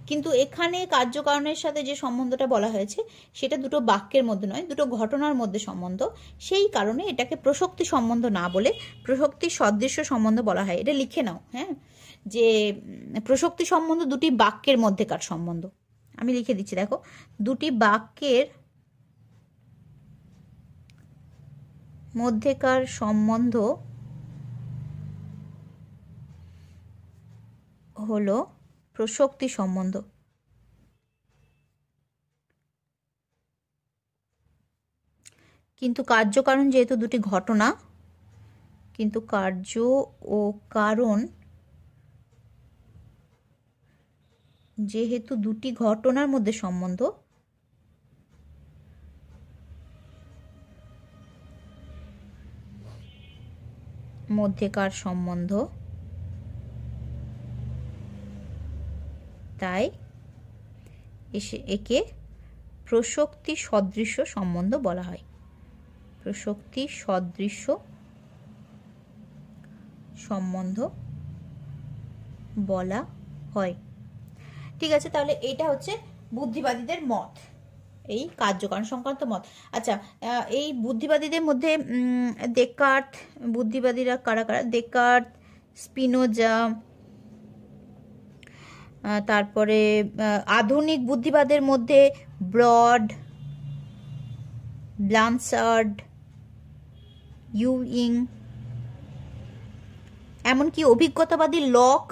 কিন্তু এখানে কার্যকারণের সাথে যে সম্বন্ধটা বলা হয়েছে সেটা দুটো বাক্যের মধ্যে নয়, দুটো ঘটনার মধ্যে সম্বন্ধ। সেই কারণে এটাকে প্রসক্তি সম্বন্ধ না বলে প্রসক্তি সদৃশ্য সম্বন্ধ বলা হয়। এটা লিখে নাও, হ্যাঁ, যে প্রসক্তি সম্বন্ধ দুটি বাক্যের মধ্যেকার সম্বন্ধ। আমি লিখে দিচ্ছি, দেখো, দুটি বাক্যের মধ্যেকার সম্বন্ধ হলো প্রসক্তি সম্বন্ধ। কিন্তু কার্যকারণ যেহেতু দুটি ঘটনা, কিন্তু কার্য ও কারণ যেহেতু দুটি ঘটনার মধ্যে সম্বন্ধ, মধ্যেকার সম্বন্ধ, তাই একে প্রসক্তি সদৃশ্য সম্বন্ধ বলা হয়। প্রসক্তি সদৃশ্য সম্বন্ধ বলা হয়। ঠিক আছে, তাহলে এটা হচ্ছে বুদ্ধিবাদীদের মত, এই কার্যকারণ সংক্রান্ত মত। আচ্ছা, এই বুদ্ধিবাদীদের মধ্যে ডেকার্ট, বুদ্ধিবাদীরা কারা কারা? ডেকার্ট, স্পিনোজা, তারপরে আধুনিক বুদ্ধিবাদের মধ্যে ব্রড, ব্লানসার্ড, ইউইং, এমনকি অভিজ্ঞতাবাদী লক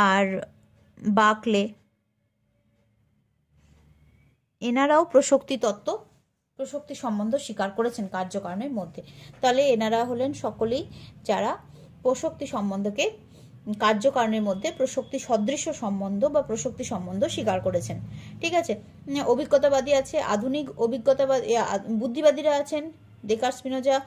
আর বাকলে, এনারাও প্রসক্তি তত্ত্ব, প্রসক্তি সম্বন্ধ স্বীকার করেছেন কার্যকারণের মধ্যে। তাহলে এনারা হলেন সকলেই যারা প্রসক্তি সম্বন্ধকে কার্যকারণের মধ্যে প্রসক্তি সদৃশ্য সম্বন্ধ বা প্রসক্তি সম্বন্ধ স্বীকার করেছেন। ঠিক আছে, অভিজ্ঞতাবাদী আছে, আধুনিক অভিজ্ঞতাবাদী বুদ্ধিবাদীরা আছেন, ডেকার্ট, স্পিনোজা,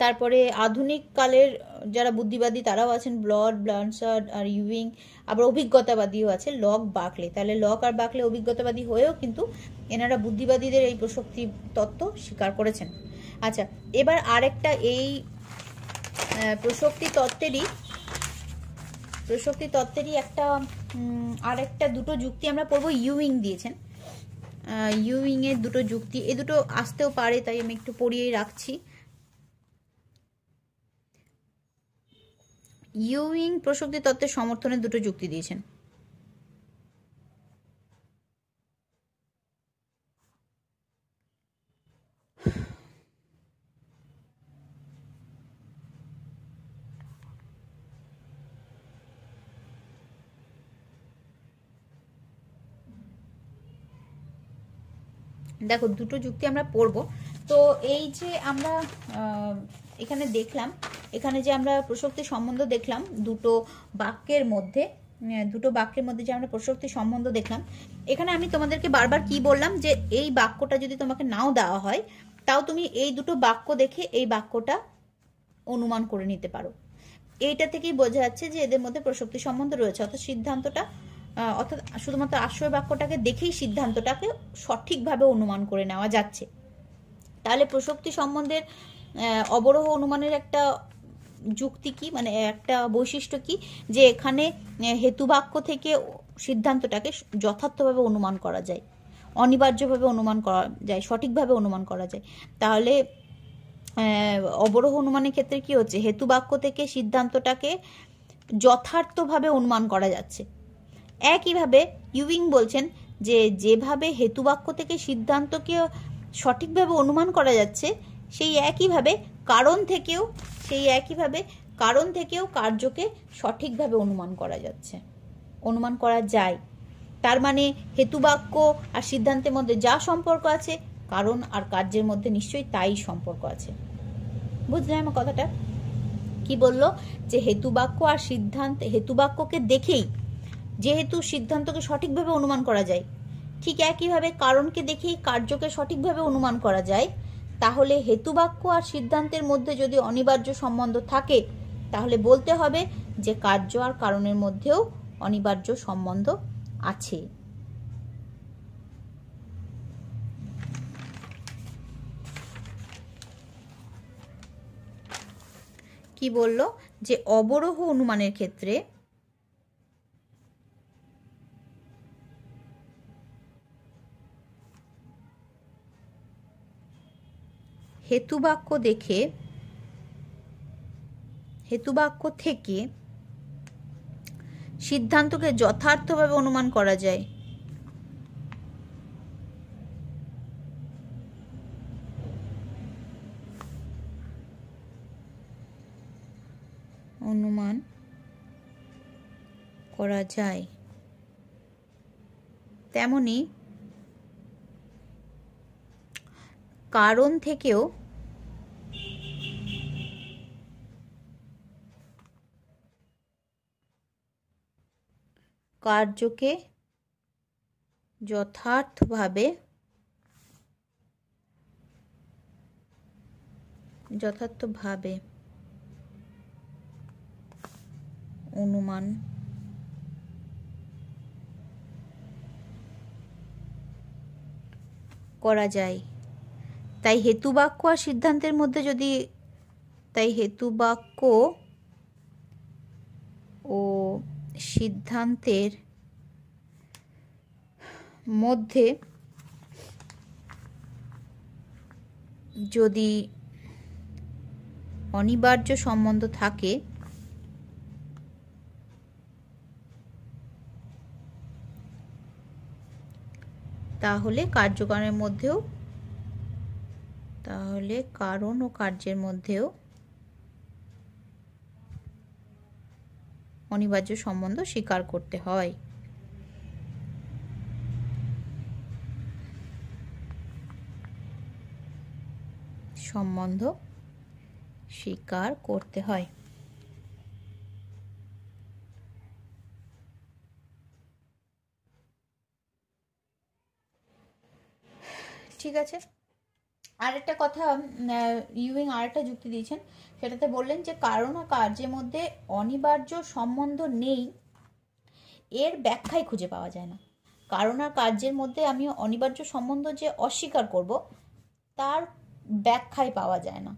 তারপরে আধুনিক কালের যারা বুদ্ধিবাদী তারাও আছেন, ব্লড, ব্লানসার্ড আর ইউইং। আবার অভিজ্ঞতাবাদীও আছে লক, বাকলে। তাহলে লক আর বাকলে অভিজ্ঞতাবাদী হয়েও কিন্তু এনারা বুদ্ধিবাদীদের এই প্রসক্তি তত্ত্ব স্বীকার করেছেন। আচ্ছা, এবার আরেকটা এই প্রসক্তি তত্ত্বেরই একটা আরেকটা দুটো যুক্তি আমরা পড়বো। ইউইং দিয়েছেন, ইউইং এর দুটো যুক্তি, এই দুটো আসতেও পারে তাই আমি একটু পড়িয়েই রাখছি। ইউইং প্রসক্তি তত্ত্বের সমর্থনে দুটো যুক্তি দিয়েছেন। দেখো দুটো যুক্তি আমরা পড়ব। তো এই যে আমরা এখানে দেখলাম, এখানে যে আমরা প্রসক্তি সম্বন্ধ দেখলাম দুটো বাক্যের মধ্যে যে আমরা প্রসক্তি সম্বন্ধ দেখলাম, এখানে আমি তোমাদেরকে বারবার কি বললাম যে এই বাক্যটা যদি তোমাকে নাও দেওয়া হয় তাও তুমি এই দুটো বাক্য দেখে এই বাক্যটা অনুমান করে নিতে পারো। এইটা থেকেই বোঝা যাচ্ছে যে এদের মধ্যে প্রসক্তি সম্বন্ধ রয়েছে, অর্থাৎ সিদ্ধান্তটা অর্থাৎ শুধুমাত্র আশ্রয় বাক্যটাকে দেখেই সিদ্ধান্তটাকে সঠিকভাবে অনুমান করে নেওয়া যাচ্ছে। তাহলে প্রসক্তি সম্বন্ধের অবরোহ অনুমানের একটা যুক্তি কি, মানে একটা বৈশিষ্ট্য কি, যে এখানে হেতুবাক্য থেকে সিদ্ধান্তটাকে যথার্থভাবে অনুমান করা যায়, অনিবার্যভাবে অনুমান করা যায়, সঠিকভাবে অনুমান করা যায়। তাহলে অবরোহ অনুমানের ক্ষেত্রে কি হচ্ছে, হেতুবাক্য থেকে সিদ্ধান্তটাকে যথার্থভাবে অনুমান করা যাচ্ছে। একইভাবে ইউইং বলছেন যে যেভাবে হেতুবাক্য থেকে সিদ্ধান্তকে সঠিকভাবে অনুমান করা যাচ্ছে, সেই একইভাবে কারণ থেকেও কার্যকে সঠিকভাবে অনুমান করা যাচ্ছে, অনুমান করা যায়। তার মানে হেতুবাক্য আর সিদ্ধান্তের মধ্যে যা সম্পর্ক আছে, কারণ আর কার্যের মধ্যে নিশ্চয়ই তাই সম্পর্ক আছে। বুঝলে আমার কথাটা? কি বললো যে হেতুবাক্য আর হেতুবাক্যকে দেখেই যেহেতু সিদ্ধান্তকে সঠিকভাবে অনুমান করা যায়, ঠিক একইভাবে কারণকে দেখেই কার্যকে সঠিকভাবে অনুমান করা যায়। তাহলে হেতুবাক্য আর সিদ্ধান্তের মধ্যে যদি অনিবার্য সম্বন্ধ থাকে, তাহলে বলতে হবে যে কার্য আর কারণের মধ্যেও অনিবার্য সম্বন্ধ আছে। কি বললো যে অবরোহ অনুমানের ক্ষেত্রে হেতুবাক্য থেকে সিদ্ধান্তকে যথার্থভাবে অনুমান করা যায়। তেমনি কারণ থেকেও কার্যকে যথার্থভাবে অনুমান করা যায়। তাই হেতুবাক্য আর সিদ্ধান্তের মধ্যে হেতুবাক্য ও সিদ্ধান্তের মধ্যে যদি অনিবার্য সম্বন্ধ থাকে, তাহলে কারণ ও কার্যের মধ্যেও অনিবার্য সম্বন্ধ স্বীকার করতে হয়। ঠিক আছে। আরেকটা কথা ইউইং আরেকটা যুক্তি দিয়েছেন, সেটাতে বললেন যে কারণ আর কার্যের মধ্যে অনিবার্য সম্বন্ধ নেই, এর ব্যাখ্যাই খুঁজে পাওয়া যায় না। কারণ আর কার্যের মধ্যে আমি অনিবার্য সম্বন্ধ যে অস্বীকার করব, তার ব্যাখ্যাই পাওয়া যায় না।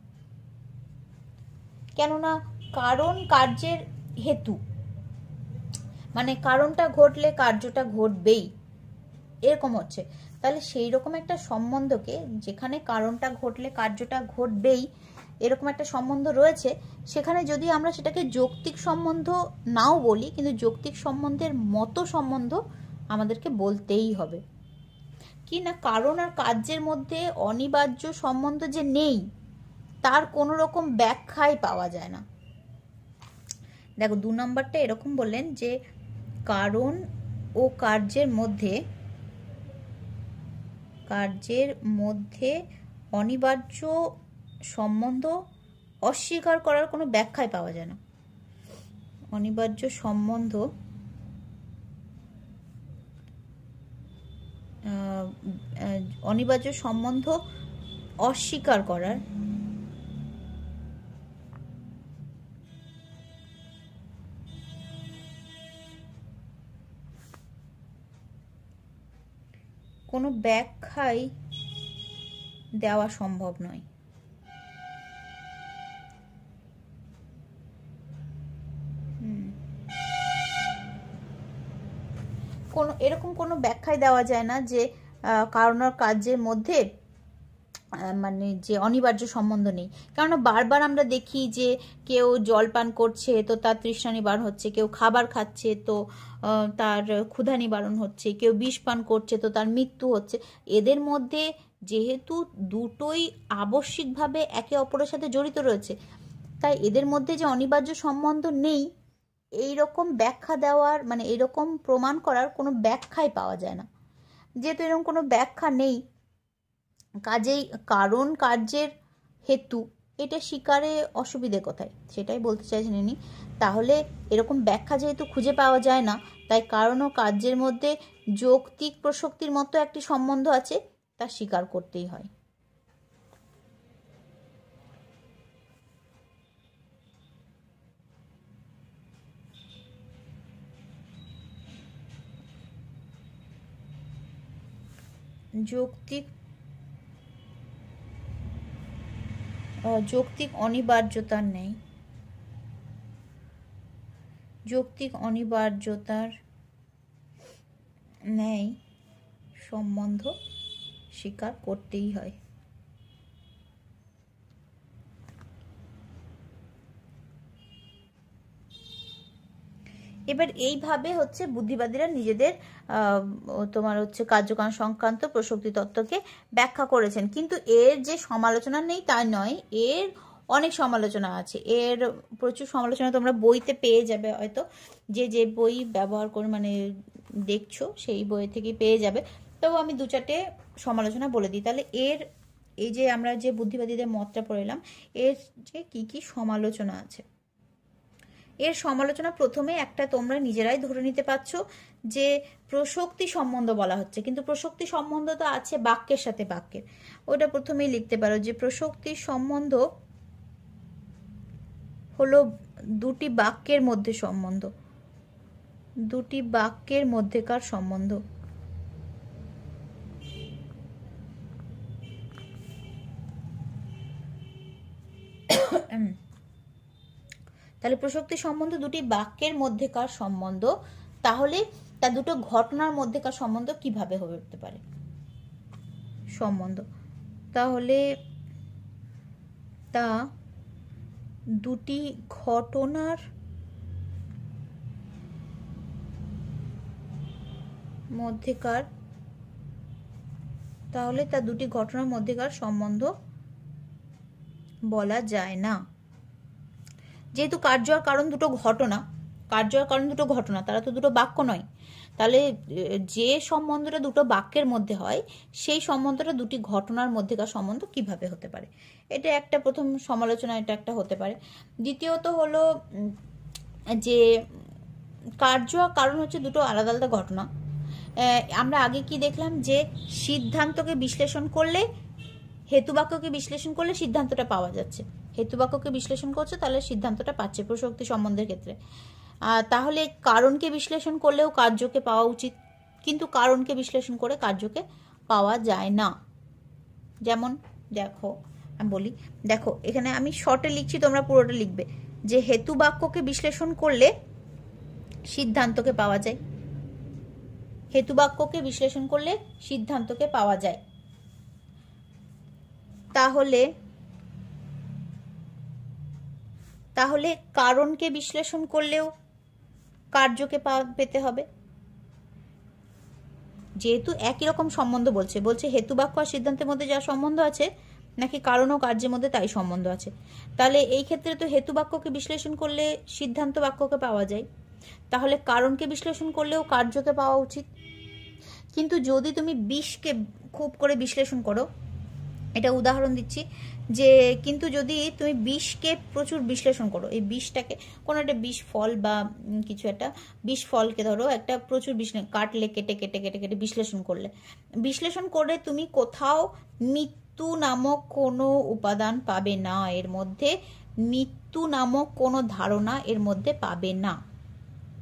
কেননা কারণ কার্যের হেতু, মানে কারণটা ঘটলে কার্যটা ঘটবেই, এরকম হচ্ছে। তাহলে সেই রকম একটা সম্বন্ধকে, যেখানে কারণটা ঘটলে কার্যটা ঘটবেই, এরকম একটা সম্বন্ধ রয়েছে, সেখানে যদি আমরা সেটাকে যৌক্তিক সম্বন্ধ নাও বলি, কিন্তু যৌক্তিক সম্বন্ধের মতো সম্বন্ধ আমাদেরকে বলতেই হবে। কি না, কারণ আর কার্যের মধ্যে অনিবার্য সম্বন্ধ যে নেই তার কোনো রকম ব্যাখ্যাই পাওয়া যায় না। দেখো 2 নম্বরটা এরকম বললেন যে কারণ ও কার্যের মধ্যে অনিবার্য সম্বন্ধ অস্বীকার করার কোনো ব্যাখ্যাই পাওয়া যায় না। অনিবার্য সম্বন্ধ অস্বীকার করার কোনো ব্যাখ্যাই দেওয়া সম্ভব নয়। এরকম কোনো ব্যাখ্যাই দেওয়া যায় না যে কারণ আর কার্যের মধ্যে মানে যে অনিবার্য সম্বন্ধ নেই। কেননা বারবার আমরা দেখি যে কেউ জল পান করছে তো তার তৃষ্ণা নিবারণ হচ্ছে, কেউ খাবার খাচ্ছে তো তার ক্ষুধা নিবারণ হচ্ছে, কেউ বিষ পান করছে তো তার মৃত্যু হচ্ছে। এদের মধ্যে যেহেতু দুটোই আবশ্যিকভাবে একে অপরের সাথে জড়িত রয়েছে, তাই এদের মধ্যে যে অনিবার্য সম্বন্ধ নেই এইরকম ব্যাখ্যা দেওয়ার মানে এরকম প্রমাণ করার কোনো ব্যাখ্যাই পাওয়া যায় না। যেহেতু এরকম কোনো ব্যাখ্যা নেই, কাজেই কারণ কার্যের হেতু এটা স্বীকারে অসুবিধে কোথায়, সেটাই বলতে চাইছেন ইনি। তাহলে এরকম ব্যাখ্যা যেহেতু খুঁজে পাওয়া যায় না, তাই কারণ ও কার্যের মধ্যে যৌক্তিক প্রসক্তির মতো একটি সম্বন্ধ আছে, তা স্বীকার করতেই হয়। যৌক্তিক অনিবার্যতার নেই, যৌক্তিক অনিবার্যতার নেই সম্বন্ধ স্বীকার করতেই হয়। এবার এইভাবে হচ্ছে বুদ্ধিবাদীরা নিজেদের তোমার হচ্ছে কার্যকারণ সংক্রান্ত প্রসক্তি তত্ত্বকে ব্যাখ্যা করেছেন। কিন্তু এর যে সমালোচনা নেই তা নয়, এর অনেক সমালোচনা আছে, এর প্রচুর সমালোচনা তোমরা বইতে পেয়ে যাবে, হয়তো যে বই ব্যবহার করে মানে দেখছো সেই বই থেকে পেয়ে যাবে। তবু আমি 2-4টে সমালোচনা বলে দিই। তাহলে এর এই যে আমরা যে বুদ্ধিবাদীদের মতটা পড়লাম, এর যে কি সমালোচনা আছে। এর সমালোচনা প্রথমে একটা তোমরা নিজেরাই ধরে নিতে পারছো যে প্রসক্তি সম্বন্ধ বলা হচ্ছে, কিন্তু প্রসক্তি সম্বন্ধ তো আছে বাক্যের সাথে বাক্যের, ওটা প্রথমেই লিখতে পারো যে প্রসক্তি সম্বন্ধ হলো দুটি বাক্যের মধ্যে সম্বন্ধ, দুটি বাক্যের মধ্যেকার সম্বন্ধ। তাহলে প্রসক্তি সম্বন্ধ দুটি বাক্যের মধ্যেকার সম্বন্ধ, তাহলে তা দুটো ঘটনার মধ্যেকার সম্বন্ধ কিভাবে হয়ে উঠতে পারে সম্বন্ধ? তাহলে তা দুটি ঘটনার মধ্যেকার, তাহলে তা দুটি ঘটনার মধ্যেকার সম্বন্ধ বলা যায় না। যেহেতু কার্য আর কারণ দুটো ঘটনা, কার্য আর কারণ দুটো ঘটনা, তারা তো দুটো বাক্য নয়। তাহলে যে সম্বন্ধটা দুটো বাক্যের মধ্যে হয় সেই সম্বন্ধটা দুটি ঘটনার মধ্যেকার সম্বন্ধ কিভাবে হতে পারে, এটা একটা প্রথম সমালোচনা, এটা একটা হতে পারে। দ্বিতীয়ত হলো যে কার্য আর কারণ হচ্ছে দুটো আলাদা আলাদা ঘটনা। আমরা আগে কি দেখলাম যে সিদ্ধান্তকে বিশ্লেষণ করলে, হেতুবাক্যকে বিশ্লেষণ করলে সিদ্ধান্তটা পাওয়া যাচ্ছে, হেতুবাক্যকে বিশ্লেষণ করছে তাহলে সিদ্ধান্তটা পাচ্ছে প্রসক্তি সম্বন্ধের ক্ষেত্রে। তাহলে কারণকে বিশ্লেষণ করলেও কার্যকে পাওয়া উচিত, কিন্তু কারণকে বিশ্লেষণ করে কার্যকে পাওয়া যায় না। যেমন দেখো আমি বলি, দেখো এখানে আমি শর্টে লিখছি, তোমরা পুরোটা লিখবে যে হেতুবাক্যকে বিশ্লেষণ করলে সিদ্ধান্তকে পাওয়া যায়, হেতুবাক্যকে বিশ্লেষণ করলে সিদ্ধান্তকে পাওয়া যায়। তাহলে তাহলে কারণকে বিশ্লেষণ করলেও কার্যকে পেতে হবে। যেহেতু একই রকম সম্বন্ধ বলছে, বলছে হেতু বাক্য আর সিদ্ধান্তের মধ্যে যা সম্বন্ধ আছে নাকি কারণ ও কার্যের মধ্যে তাই সম্বন্ধ আছে। তাহলে এই ক্ষেত্রে তো হেতু বাক্যকে বিশ্লেষণ করলে সিদ্ধান্ত বাক্যকে পাওয়া যায়, তাহলে কারণকে বিশ্লেষণ করলেও কার্যকে পাওয়া উচিত। কিন্তু যদি তুমি বিষকে খুব করে বিশ্লেষণ করো, এটা উদাহরণ দিচ্ছি, যে কিন্তু যদি তুমি বিষকে প্রচুর বিশ্লেষণ করো, এই বিষটাকে কোনো একটা বিষ ফল বা কিছু একটা বিষ ফলকে ধরো একটা প্রচুর কাটলে কেটে কেটে কেটে কেটে বিশ্লেষণ করে তুমি কোথাও মৃত্যু নামক কোনো উপাদান পাবে না, এর মধ্যে মৃত্যু নামক কোনো ধারণা এর মধ্যে পাবে না।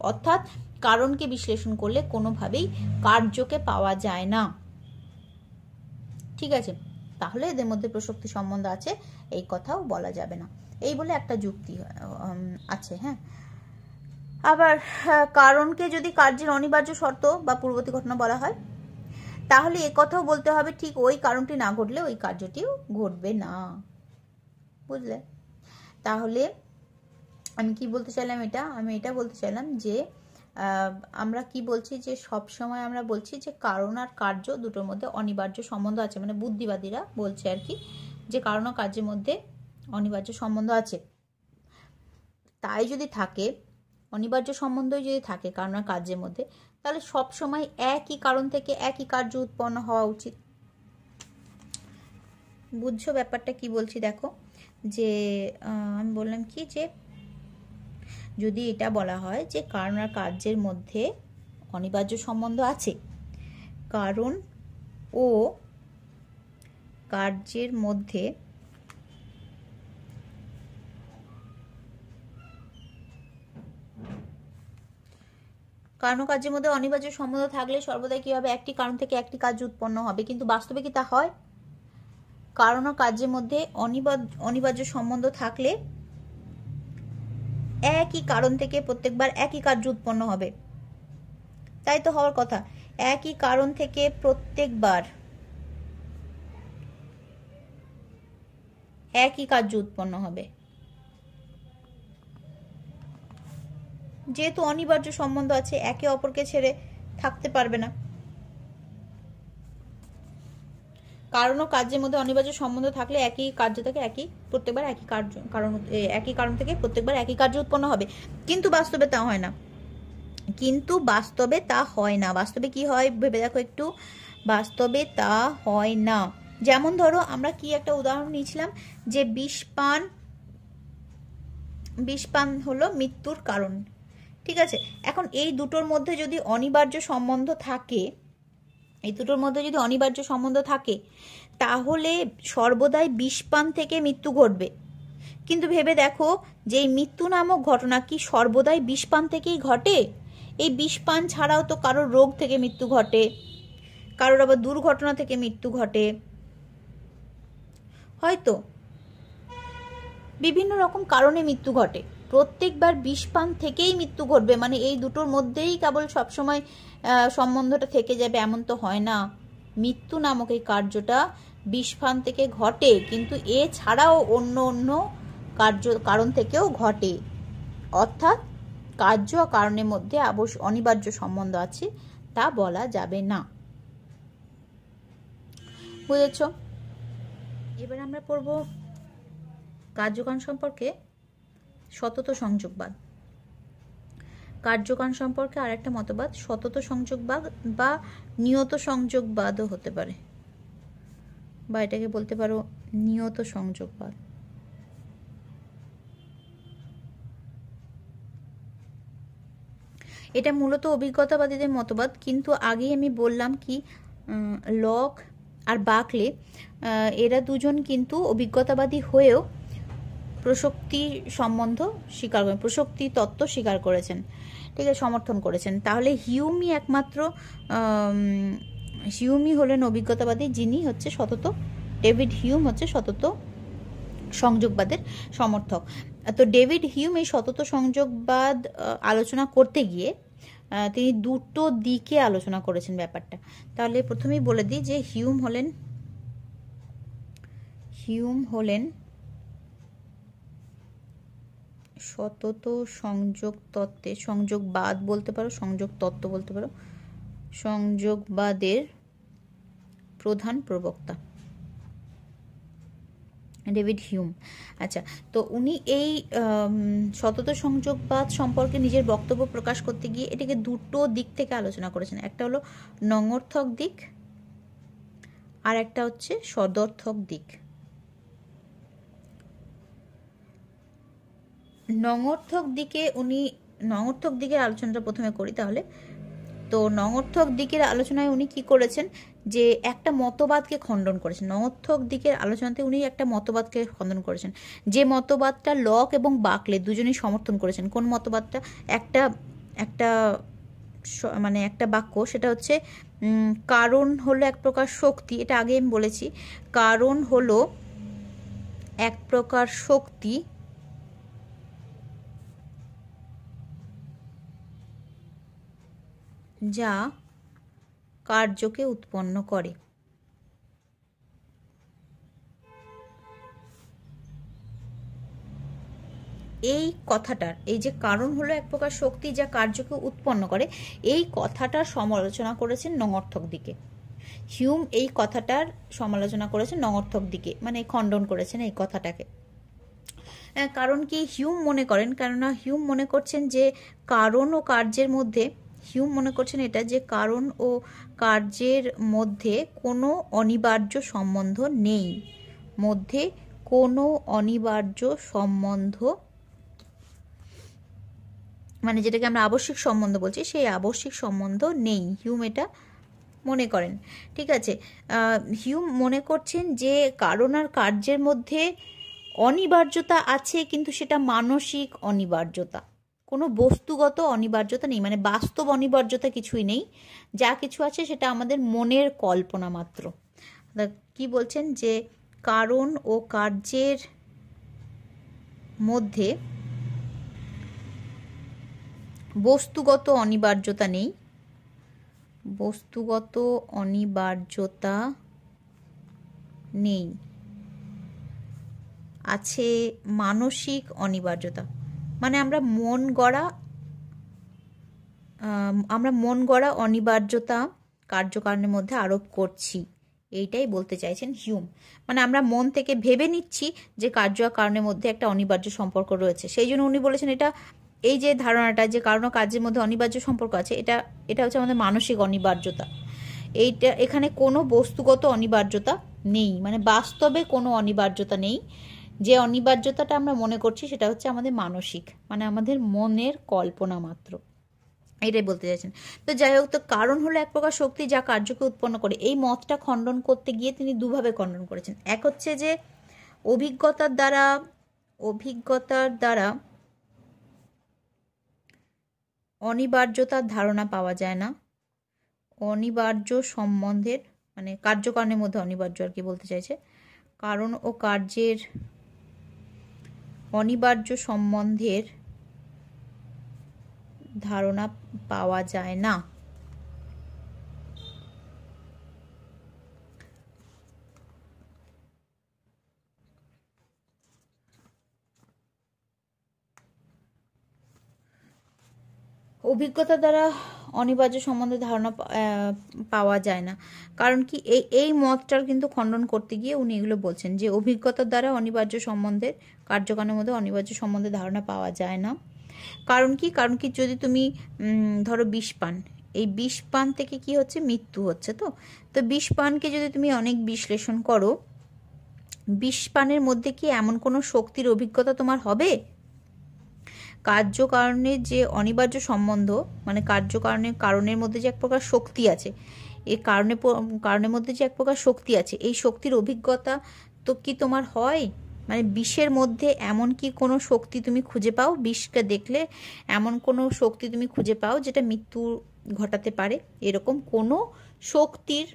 অর্থাৎ কারণকে বিশ্লেষণ করলে কোনোভাবেই কার্যকে পাওয়া যায় না। ঠিক আছে, তাহলে এদের মধ্যে প্রসক্তি সম্বন্ধ আছে এই কথাও বলা যাবে না, এই বলে একটা যুক্তি আছে। হ্যাঁ, আবার কারণকে যদি কার্যের অনিবার্য শর্ত বা পূর্ববর্তী ঘটনা বলা হয়, তাহলে এ কথাও বলতে হবে ঠিক ওই কারণটি না ঘটলে ওই কার্যটিও ঘটবে না। বুঝলে? তাহলে আমি কি বলতে চাইলাম, আমি এটা বলতে চাইলাম যে আমরা কি বলছি, যে সব সময় আমরা বলছি যে কারণ আর কার্য দুটোর মধ্যে অনিবার্য সম্বন্ধ আছে, মানে বুদ্ধিবাদীরা বলছে আর কি, যে কারণ ও কার্যের মধ্যে অনিবার্য সম্বন্ধ আছে। তাই যদি থাকে, অনিবার্য সম্বন্ধই যদি থাকে কারণ আর কার্যের মধ্যে, তাহলে সব সময় একই কারণ থেকে একই কার্য উৎপন্ন হওয়া উচিত। বুঝছো ব্যাপারটা কি বলছি? দেখো, যে আমি বললাম কি, যে যদি এটা বলা হয় যে কারণ আর কার্যের মধ্যে অনিবার্য সম্বন্ধ আছে, কারণ ও কার্যের মধ্যে অনিবার্য সম্বন্ধ থাকলে সর্বদাই কি হবে, একটি কারণ থেকে একটি কার্য উৎপন্ন হবে। কিন্তু বাস্তবে কি তা হয়? কারণ ও কার্যের মধ্যে অনিবার্য সম্বন্ধ থাকলে একই কারণ থেকে প্রত্যেকবার একই কার্য উৎপন্ন হবে, তাই তো হওয়ার কথা। একই কারণ থেকে প্রত্যেকবার একই কার্য উৎপন্ন হবে, যেহেতু অনিবার্য সম্বন্ধ আছে, একে অপরকে ছেড়ে থাকতে পারবে না। কারণ ও কার্যের মধ্যে অনিবার্য সম্বন্ধ থাকলে একই কার্য থেকে প্রত্যেকবার একই কারণ থেকে প্রত্যেকবার একই কার্য উৎপন্ন হবে। কিন্তু বাস্তবে তা হয় না। বাস্তবে কি হয় ভেবে দেখো একটু, বাস্তবে তা হয় না। যেমন ধরো আমরা কি একটা উদাহরণ নিয়েছিলাম, যে বিষ পান হলো মৃত্যুর কারণ। ঠিক আছে, এখন এই দুটোর মধ্যে যদি অনিবার্য সম্বন্ধ থাকে, তাহলে সর্বদাই বিষ পান থেকে মৃত্যু ঘটবে। কিন্তু ভেবে দেখো যে এই মৃত্যু নামক ঘটনা কি সর্বদাই বিষ পান থেকেই ঘটে? এই বিষ পান ছাড়াও তো কারোর রোগ থেকে মৃত্যু ঘটে, কারোর আবার দুর্ঘটনা থেকে মৃত্যু ঘটে, হয়তো বিভিন্ন রকম কারণে মৃত্যু ঘটে। প্রত্যেকবার বিষ পান থেকেই মৃত্যু ঘটবে, মানে এই দুটোর মধ্যেই কেবল সবসময় সম্বন্ধটা থেকে যাবে এমন তো হয় না। মৃত্যু নামক এই কার্যটা বিষ পান থেকে ঘটে, কিন্তু এছাড়াও অন্য অন্য কারণ থেকেও ঘটে। অর্থাৎ কার্য ও কারণের মধ্যে অনিবার্য সম্বন্ধ আছে তা বলা যাবে না। বুঝেছ? এবার আমরা পড়ব কার্যকারণ সম্পর্কে সতত সংযোগবাদ। কার্যকারণ সম্পর্কে আর একটা মতবাদ সতত সংযোগবাদ বা নিয়ত সংযোগবাদও হতে পারে, বা এটাকে বলতে পারো নিয়ত সংযোগবাদ। এটা মূলত অভিজ্ঞতাবাদীদের মতবাদ, কিন্তু আগেই আমি বললাম কি লক আর বাকলে এরা দুজন কিন্তু অভিজ্ঞতাবাদী হয়েও প্রসক্তি সম্বন্ধ স্বীকার করেন, প্রসক্তি তত্ত্ব স্বীকার করেছেন, ঠিক আছে, সমর্থন করেছেন। তাহলে হিউমি হলেন অভিজ্ঞতাবাদী, যিনি হচ্ছে সতত, ডেভিড হিউম হচ্ছে সতত সংযোগবাদের সমর্থক। তো ডেভিড হিউম এই সতত সংযোগবাদ আলোচনা করতে গিয়ে তিনি দুটো দিকে আলোচনা করেছেন ব্যাপারটা। তাহলে প্রথমেই বলে দিই যে হিউম হলেন সতত সংযোগ তত্ত্বে, সংযোগবাদ বলতে পারো, সংযোগ তত্ত্ব বলতে পারো, সংযোগবাদের প্রধান প্রবক্তা ডেভিড হিউম। আচ্ছা, তো উনি এই সতত সংযোগবাদ সম্পর্কে নিজের বক্তব্য প্রকাশ করতে গিয়ে এটাকে দুটো দিক থেকে আলোচনা করেছেন। একটা হলো নঙর্থক দিক, আর একটা হচ্ছে সদর্থক দিক। নঙর্থক দিকের আলোচনাটা প্রথমে করি তাহলে। তো নঙর্থক দিকের আলোচনায় উনি কি করেছেন, যে একটা মতবাদকে খণ্ডন করেছেন। নঙর্থক দিকের আলোচনাতে উনি একটা মতবাদকে খণ্ডন করেছেন, যে মতবাদটা লক এবং বাকলে দুজনেই সমর্থন করেছেন। কোন মতবাদটা? একটা বাক্য, সেটা হচ্ছে কারণ হলো এক প্রকার শক্তি। এটা আগে আমি বলেছি, কারণ হলো এক প্রকার শক্তি যা কার্যকে উৎপন্ন করে। এই কথাটার, এই যে কারণ হলো এক প্রকার শক্তি যা কার্যকে উৎপন্ন করে, এই কথাটার সমালোচনা করেছেন নঙর্থক দিকে। হিউম এই কথাটার সমালোচনা করেছেন নঙর্থক দিকে, মানে খণ্ডন করেছেন এই কথাটাকে। কারণ কি হিউম মনে করেন, কেননা হিউম মনে করছেন যে কারণ ও কার্যের মধ্যে, হিউম মনে করছেন এটা, যে কারণ ও কার্যের মধ্যে কোনো অনিবার্য সম্বন্ধ নেই, মধ্যে কোনো অনিবার্য সম্বন্ধ, মানে যেটাকে আমরা আবশ্যিক সম্বন্ধ বলছি, সেই আবশ্যিক সম্বন্ধ নেই। হিউম এটা মনে করেন। ঠিক আছে, হিউম মনে করছেন যে কারণ আর কার্যের মধ্যে অনিবার্যতা আছে, কিন্তু সেটা মানসিক অনিবার্যতা, কোনো বস্তুগত অনিবার্যতা নেই, মানে বাস্তব অনিবার্যতা কিছুই নেই। যা কিছু আছে সেটা আমাদের মনের কল্পনা মাত্র। কি বলছেন, যে কারণ ও কার্যের মধ্যে বস্তুগত অনিবার্যতা নেই, বস্তুগত অনিবার্যতা নেই, আছে মানসিক অনিবার্যতা। মানে আমরা মন গড়া অনিবার্যতা কার্যকারণের মধ্যে আরোপ করছি, এইটাই বলতে চাইছেন হিউম। মানে আমরা মন থেকে ভেবে নিচ্ছি যে কার্য আর কারণের মধ্যে একটা অনিবার্য সম্পর্ক রয়েছে, সেই জন্য উনি বলেছেন এটা, এই যে ধারণাটা যে কারণ ও কার্যের মধ্যে অনিবার্য সম্পর্ক আছে, এটা হচ্ছে আমাদের মানসিক অনিবার্যতা। এইটা, এখানে কোনো বস্তুগত অনিবার্যতা নেই, মানে বাস্তবে কোনো অনিবার্যতা নেই। যে অনিবার্যতাটা আমরা মনে করছি সেটা হচ্ছে আমাদের মানসিক, মানে আমাদের মনের কল্পনা মাত্র, এটাই বলতে চাইছেন। তো যাই হোক, তো কারণ হলো এক প্রকার শক্তি যা কার্যকে উৎপন্ন করে, এই মতটা খণ্ডন করতে গিয়ে তিনি দুভাবে খণ্ডন করেছেন। এক হচ্ছে যে অভিজ্ঞতার দ্বারা অনিবার্যতার ধারণা পাওয়া যায় না, অনিবার্য সম্বন্ধের, মানে কার্যকারণের মধ্যে অনিবার্য আর কি বলতে চাইছে, কারণ ও কার্যের অনিবার্য সম্বন্ধের ধারণা পাওয়া যায় না। অভিজ্ঞতা দ্বারা অনিবার্য সম্বন্ধে ধারণা পাওয়া যায় না, কারণ কি এই মতটার কিন্তু খণ্ডন করতে গিয়ে উনি এগুলো বলছেন, যে অভিজ্ঞতার দ্বারা অনিবার্য সম্বন্ধের, কার্যকারণের মধ্যে অনিবার্য সম্বন্ধে ধারণা পাওয়া যায় না। কারণ কি যদি তুমি ধরো বিষ পান, এই বিষ পান থেকে কি হচ্ছে, মৃত্যু হচ্ছে। তো বিষ পানকে যদি তুমি অনেক বিশ্লেষণ করো, বিষ পানের মধ্যে কি এমন কোনো শক্তির অভিজ্ঞতা তোমার হবে? কার্যকারণের যে অনিবার্য সম্বন্ধ, মানে কারণের মধ্যে যে এক প্রকার শক্তি আছে, এই কারণের মধ্যে যে এক প্রকার শক্তি আছে, এই শক্তির অভিজ্ঞতা তো কি তোমার হয়? মানে বিষের মধ্যে এমন কি কোনো শক্তি তুমি খুঁজে পাও? বিষকে দেখলে এমন কোনো শক্তি তুমি খুঁজে পাও যেটা মৃত্যু ঘটাতে পারে? এরকম কোনো শক্তির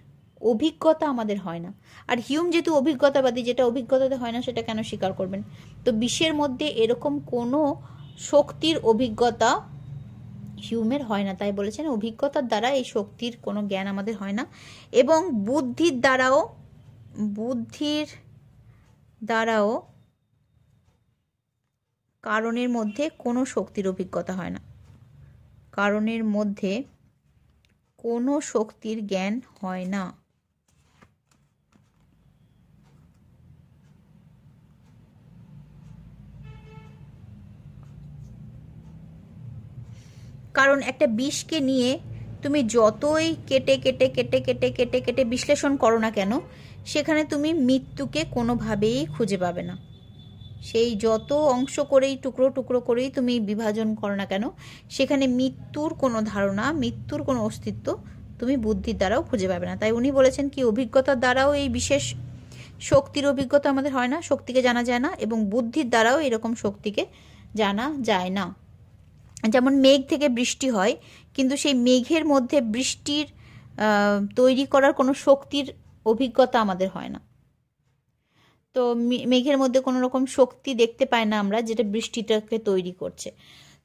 অভিজ্ঞতা আমাদের হয় না। আর হিউম যেহেতু অভিজ্ঞতাবাদী, যেটা অভিজ্ঞতাতে হয় না সেটা কেন স্বীকার করবেন? তো বিষের মধ্যে এরকম কোনো শক্তির অভিজ্ঞতা হিউমের হয় না, তাই বলেছেন অভিজ্ঞতার দ্বারা এই শক্তির কোনো জ্ঞান আমাদের হয় না। এবং বুদ্ধির দ্বারাও কারণের মধ্যে কোনো শক্তির অভিজ্ঞতা হয় না, কারণের মধ্যে কোনো শক্তির জ্ঞান হয় না। কারণ একটা বিষকে নিয়ে তুমি যতই কেটে কেটে কেটে কেটে কেটে কেটে বিশ্লেষণ করো না কেন, সেখানে তুমি মৃত্যুকে কোনোভাবেই খুঁজে পাবে না। সেই যত অংশ করেই টুকরো টুকরো করেই তুমি বিভাজন করো না কেন, সেখানে মৃত্যুর কোনো ধারণা, মৃত্যুর কোনো অস্তিত্ব তুমি বুদ্ধির দ্বারাও খুঁজে পাবে না। তাই উনি বলেছেন কি, অভিজ্ঞতার দ্বারাও এই বিশেষ শক্তির অভিজ্ঞতা আমাদের হয় না, শক্তিকে জানা যায় না, এবং বুদ্ধির দ্বারাও এরকম শক্তিকে জানা যায় না। যেমন মেঘ থেকে বৃষ্টি হয়, কিন্তু সেই মেঘের মধ্যে বৃষ্টির তৈরি করার কোনো শক্তির অভিজ্ঞতা আমাদের হয় না। তো মেঘের মধ্যে কোনো রকম শক্তি দেখতে পাই না আমরা, যেটা বৃষ্টিটাকে তৈরি করছে।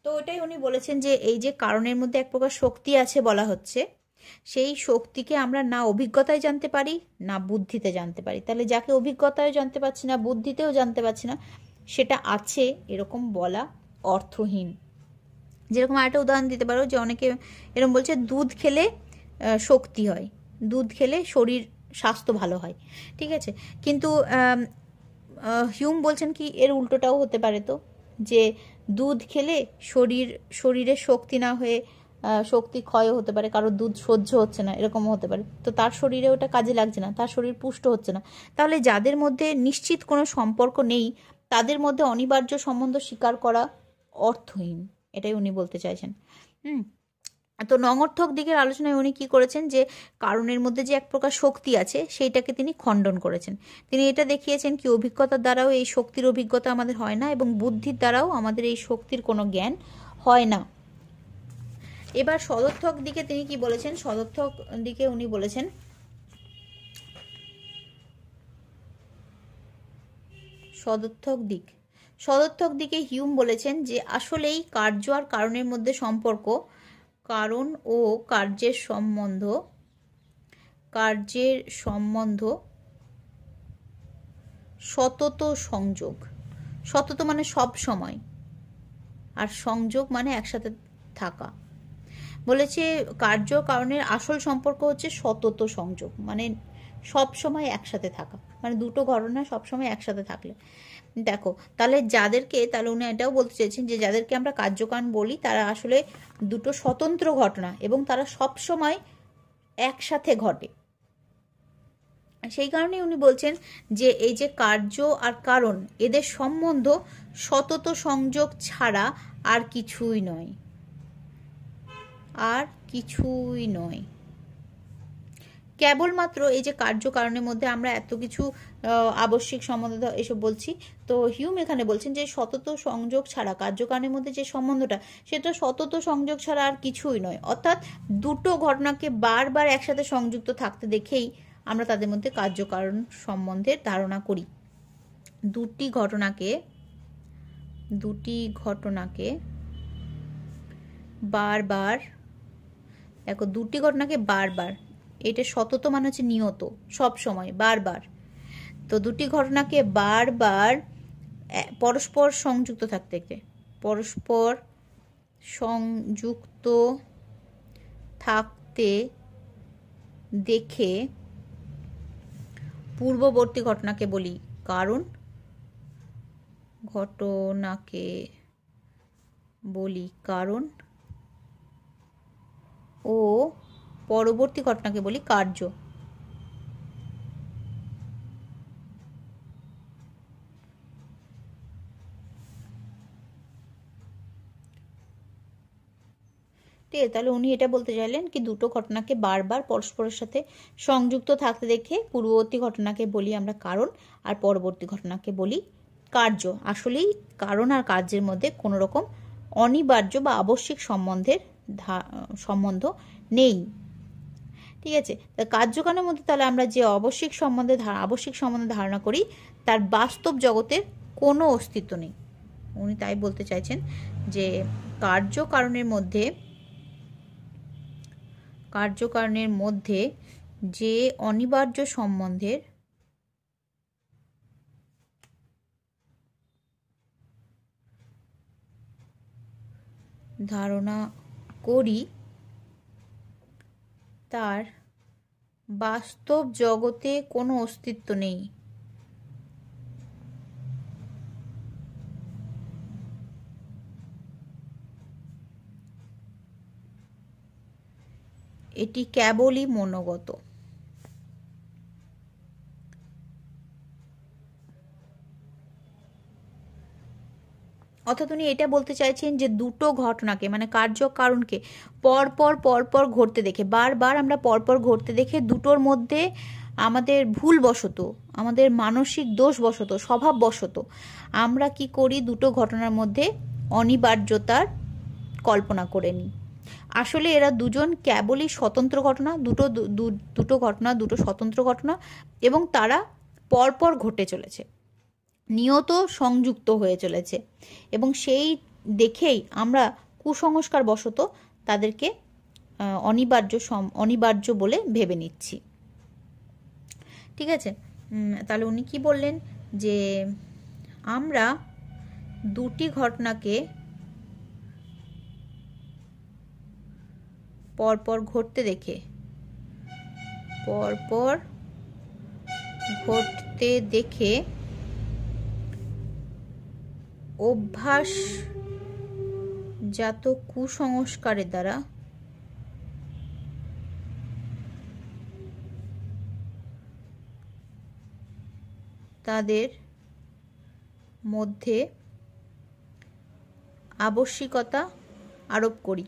তো ওটাই উনি বলেছেন যে এই যে কারণের মধ্যে এক প্রকার শক্তি আছে বলা হচ্ছে, সেই শক্তিকে আমরা না অভিজ্ঞতায় জানতে পারি না বুদ্ধিতে জানতে পারি। তাহলে যাকে অভিজ্ঞতায় জানতে পারছি না, বুদ্ধিতেও জানতে পারছি না, সেটা আছে এরকম বলা অর্থহীন। যেরকম আরেকটা উদাহরণ দিতে পারো, যে অনেকে এরকম বলছে দুধ খেলে শক্তি হয়, দুধ খেলে শরীর স্বাস্থ্য ভালো হয়, ঠিক আছে, কিন্তু হিউম বলছেন কি এর উল্টোটাও হতে পারে, তো যে দুধ খেলে শরীরে শক্তি না হয়ে শক্তি ক্ষয় হতে পারে, কারোর দুধ সহ্য হচ্ছে না, এরকমও হতে পারে, তো তার শরীরে ওটা কাজে লাগছে না, তার শরীর পুষ্ট হচ্ছে না। তাহলে যাদের মধ্যে নিশ্চিত কোনো সম্পর্ক নেই, তাদের মধ্যে অনিবার্য সম্বন্ধ স্বীকার করা অর্থহীন, এটাই উনি বলতে চাইছেন। তো নঙর্থক দিকের আলোচনায় উনি কি করেছেন, যে কারণের মধ্যে যে এক প্রকার শক্তি আছে সেইটাকে তিনি খণ্ডন করেছেন। তিনি এটা দেখিয়েছেন কি অভিজ্ঞতার দ্বারাও এই শক্তির অভিজ্ঞতা আমাদের হয় না, এবং বুদ্ধির দ্বারাও আমাদের এই শক্তির কোনো জ্ঞান হয় না। এবার সদর্থক দিকে তিনি কি বলেছেন, সদর্থক দিকে উনি বলেছেন, সদর্থক দিকে হিউম বলেছেন যে আসলেই কার্য আর কারণের মধ্যে সম্পর্ক, কারণ ও কার্যের সম্বন্ধ সতত সংযোগ। সতত মানে সব সময়, আর সংযোগ মানে একসাথে থাকা। বলেছে কার্য কারণের আসল সম্পর্ক হচ্ছে সতত সংযোগ, মানে সব সময় একসাথে থাকা, মানে দুটো ঘটনা সব সময় একসাথে থাকলে। দেখো তাহলে তাহলে উনি এটাও বলতে চেয়েছেন যে যাদেরকে আমরা কার্যকারণ বলি, তারা আসলে দুটো স্বতন্ত্র ঘটনা এবং তারা সব সময় একসাথে ঘটে। সেই কারণে উনি বলছেন যে এই যে কার্য আর কারণ, এদের সম্বন্ধ সতত সংযোগ ছাড়া আর কিছুই নয়, কেবলমাত্র এই যে কার্য কারণের মধ্যে আমরা এত কিছু আবশ্যিক সম্বন্ধ এসব বলছি, তো হিউম এখানে বলছেন যে সতত সংযোগ ছাড়া, কার্যকারণের মধ্যে যে সম্বন্ধটা, সেটা সতত সংযোগ ছাড়া আর কিছুই নয়। অর্থাৎ দুটো ঘটনাকে বারবার একসাথে সংযুক্ত থাকতে দেখেই আমরা তাদের মধ্যে কার্যকারণ সম্বন্ধের ধারণা করি। দুটি ঘটনাকে বারবার, দেখো দুটি ঘটনাকে বারবার, এটা সতত মানে হচ্ছে নিয়ত, সব সময়, বারবার। তো দুটি ঘটনাকে বারবার পরস্পর সংযুক্ত থাকতে দেখে পূর্ববর্তী ঘটনাকে বলি কারণ, ও পরবর্তী ঘটনাকে বলি কার্য। ঠিক আছে, তাহলে উনি এটা বলতে চাইলেন কি দুটো ঘটনাকে বারবার পরস্পরের সাথে সংযুক্ত থাকতে দেখে পূর্ববর্তী ঘটনাকে বলি আমরা কারণ, আর পরবর্তী ঘটনাকে বলি কার্য। আসলেই কারণ আর কার্যের মধ্যে কোনো রকম অনিবার্য বা আবশ্যিক সম্বন্ধ নেই। ঠিক আছে, কার্যকারণের মধ্যে তাহলে আমরা যে আবশ্যিক সম্বন্ধে ধারণা করি, তার বাস্তব জগতের কোনো অস্তিত্ব নেই। উনি তাই বলতে চাইছেন যে কার্যকারণের মধ্যে যে অনিবার্য সম্বন্ধের ধারণা করি তার বাস্তব জগতে কোনো অস্তিত্ব নেই। এটি কেবলই মনোগত। অর্থাৎ উনি এটা বলতে চাইছেন যে দুটো ঘটনাকে, মানে কার্য কারণকে পরপর ঘটতে দেখে, বারবার আমরা পরপর ঘটতে দেখে দুটোর মধ্যে আমাদের ভুলবশত, আমাদের মানসিক দোষবশত, স্বভাববশত আমরা কি করি, দুটো ঘটনার মধ্যে অনিবার্যতার কল্পনা করে নিই। আসলে এরা দুজন কেবলই স্বতন্ত্র ঘটনা, দুটো ঘটনা, দুটো স্বতন্ত্র ঘটনা, এবং তারা পরপর ঘটে চলেছে, নিয়ত সংযুক্ত হয়ে চলেছে, এবং সেই দেখেই আমরা কুসংস্কার বশত তাদেরকে অনিবার্য বলে ভেবে নিচ্ছি। ঠিক আছে, তাহলে উনি কি বললেন যে আমরা দুটি ঘটনাকে পরপর ঘটতে দেখে, পরপর ঘটতে দেখে অভ্যাসজাত কুসংস্কারের দ্বারা তাদের মধ্যে আবশ্যিকতা আরোপ করি।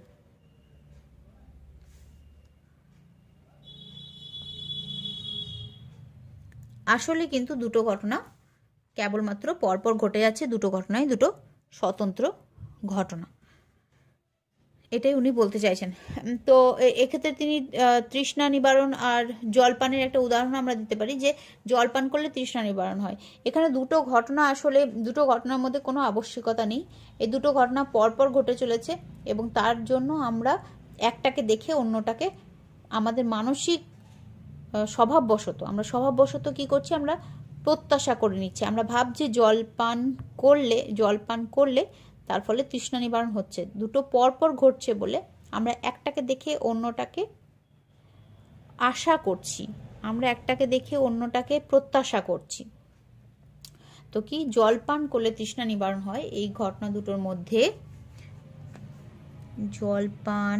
আসলে কিন্তু দুটো ঘটনা কেবলমাত্র পরপর ঘটে যাচ্ছে, দুটো ঘটনাই দুটো স্বতন্ত্র ঘটনা, এটাই উনি বলতে চাইছেন। তো এক্ষেত্রে তিনি তৃষ্ণা নিবারণ আর জলপানের একটা উদাহরণ আমরা দিতে পারি, যে জলপান করলে তৃষ্ণা নিবারণ হয়। এখানে দুটো ঘটনা, আসলে দুটো ঘটনার মধ্যে কোনো আবশ্যিকতা নেই, এই দুটো ঘটনা পরপর ঘটে চলেছে, এবং তার জন্য আমরা একটাকে দেখে অন্যটাকে আমাদের মানসিক স্বভাববশত কি করছি, আমরা প্রত্যাশা করে নিচ্ছি। আমরা ভাবছি জলপান করলে তার ফলে তৃষ্ণা নিবারণ হচ্ছে। দুটো পরপর ঘটছে বলে আমরা একটাকে দেখে অন্যটাকে আশা করছি, আমরা একটাকে দেখে অন্যটাকে প্রত্যাশা করছি। তো কি, জলপান করলে তৃষ্ণা নিবারণ হয়, এই ঘটনা দুটোর মধ্যে জলপান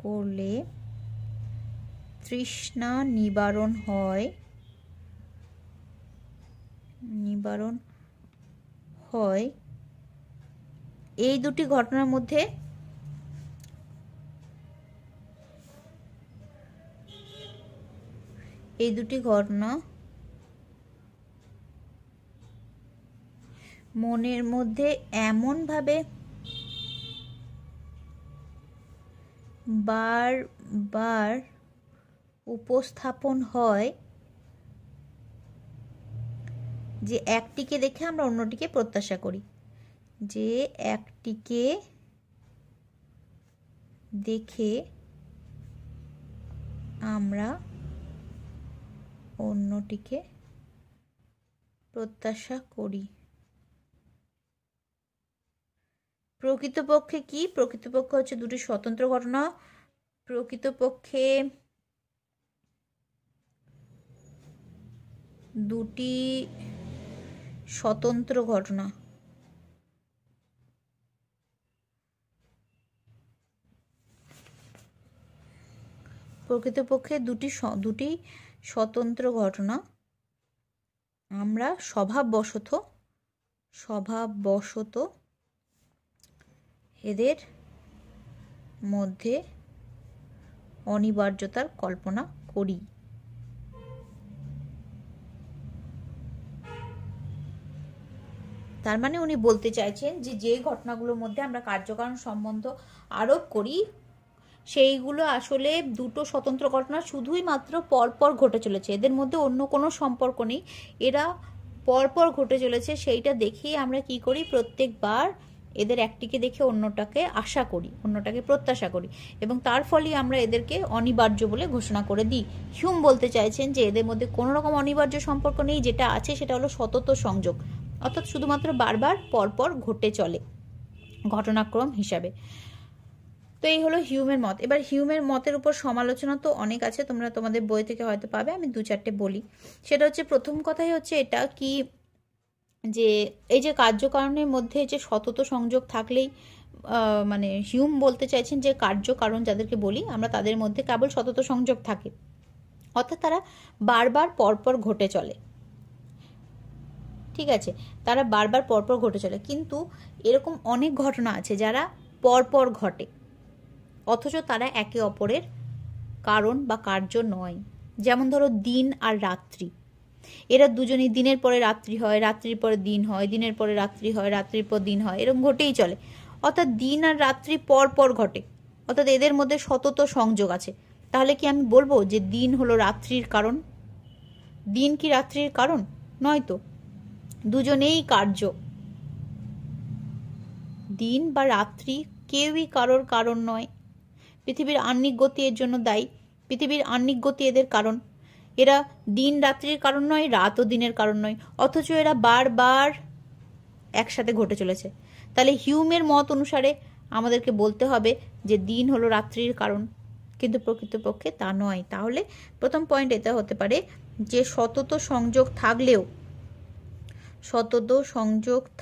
করলে তৃষ্ণা নিবারণ হয়, এই দুটি ঘটনার মধ্যে এই দুটি ঘটনা মনের মধ্যে এমনভাবে বারবার উপস্থাপন হয় যে একটিকে দেখে আমরা অন্যটিকে প্রত্যাশা করি, যে একটিকে দেখে আমরা অন্যটিকে প্রত্যাশা করি। প্রকৃতপক্ষে কি, প্রকৃতপক্ষে হচ্ছে দুটি স্বতন্ত্র ঘটনা, প্রকৃতপক্ষে দুটি স্বতন্ত্র ঘটনা, প্রকৃতপক্ষে দুটি স্বতন্ত্র ঘটনা আমরা স্বভাববশত এদের মধ্যে অনিবার্যতার কল্পনা করি। তার মানে উনি বলতে চাইছেন যে ঘটনাগুলোর মধ্যে আমরা কার্যকারণ সম্বন্ধ আরোপ করি, সেইগুলো আসলে দুটো স্বতন্ত্র ঘটনা, শুধুই মাত্র পরপর ঘটে চলেছে, এদের মধ্যে অন্য কোনো সম্পর্ক নেই, এরা পরপর ঘটে চলেছে। সেইটা দেখেই আমরা কি করি, প্রত্যেকবার এদের একটিকে দেখে অন্যটাকে আশা করি, অন্যটাকে প্রত্যাশা করি, এবং তার ফলেই আমরা এদেরকে অনিবার্য বলে ঘোষণা করে দিই। হিউম বলতে চাইছেন যে এদের মধ্যে কোনো রকম অনিবার্য সম্পর্ক নেই, যেটা আছে সেটা হলো সতত সংযোগ, অর্থাৎ শুধুমাত্র বারবার পরপর ঘটে চলে ঘটনাক্রম হিসাবে। তো এই হলো হিউমের মত। এবার হিউমের মতের উপর সমালোচনা তো অনেক আছে, তোমরা তোমাদের বই থেকে হয়তো পাবে, আমি 2-4টে বলি। সেটা হচ্ছে, প্রথম কথাই হচ্ছে এটা কি, যে এই যে কার্যকারণের মধ্যে যে সতত সংযোগ থাকলেই, মানে হিউম বলতে চাইছেন যে কার্যকারণ যাদেরকে বলি আমরা, তাদের মধ্যে কেবল সতত সংযোগ থাকে, অর্থাৎ তারা বারবার পরপর ঘটে চলে। ঠিক আছে, তারা বারবার পরপর ঘটে চলে, কিন্তু এরকম অনেক ঘটনা আছে যারা পরপর ঘটে অথচ তারা একে অপরের কারণ বা কার্য নয়। যেমন ধরো দিন আর রাত্রি, এরা দুজনেই দিনের পরে রাত্রি হয়, রাত্রির পরে দিন হয়, দিনের পরে রাত্রি হয়, রাত্রির পর দিন হয়, এরকম ঘটেই চলে। অর্থাৎ দিন আর রাত্রি পর পর ঘটে, অর্থাৎ এদের মধ্যে সতত সংযোগ আছে। তাহলে কি আমি বলবো যে দিন হলো রাত্রির কারণ? দিন কি রাত্রির কারণ? নয় তো, দুজনেই কার্য। দিন বা রাত্রি কেউই কারোর কারণ নয়। পৃথিবীর আহ্নিক গতি এর জন্য দায়ী, পৃথিবীর আহ্নিক গতি এদের কারণ। এরা দিন রাত্রির কারণ নয়, রাত ও দিনের কারণ নয়, অথচ এরা বারবার একসাথে ঘটে চলেছে। তাহলে হিউমের মত অনুসারে আমাদেরকে বলতে হবে যে দিন হলো রাত্রির কারণ, কিন্তু প্রকৃতপক্ষে তা নয়। তাহলে প্রথম পয়েন্ট এটা হতে পারে যে সতত সংযোগ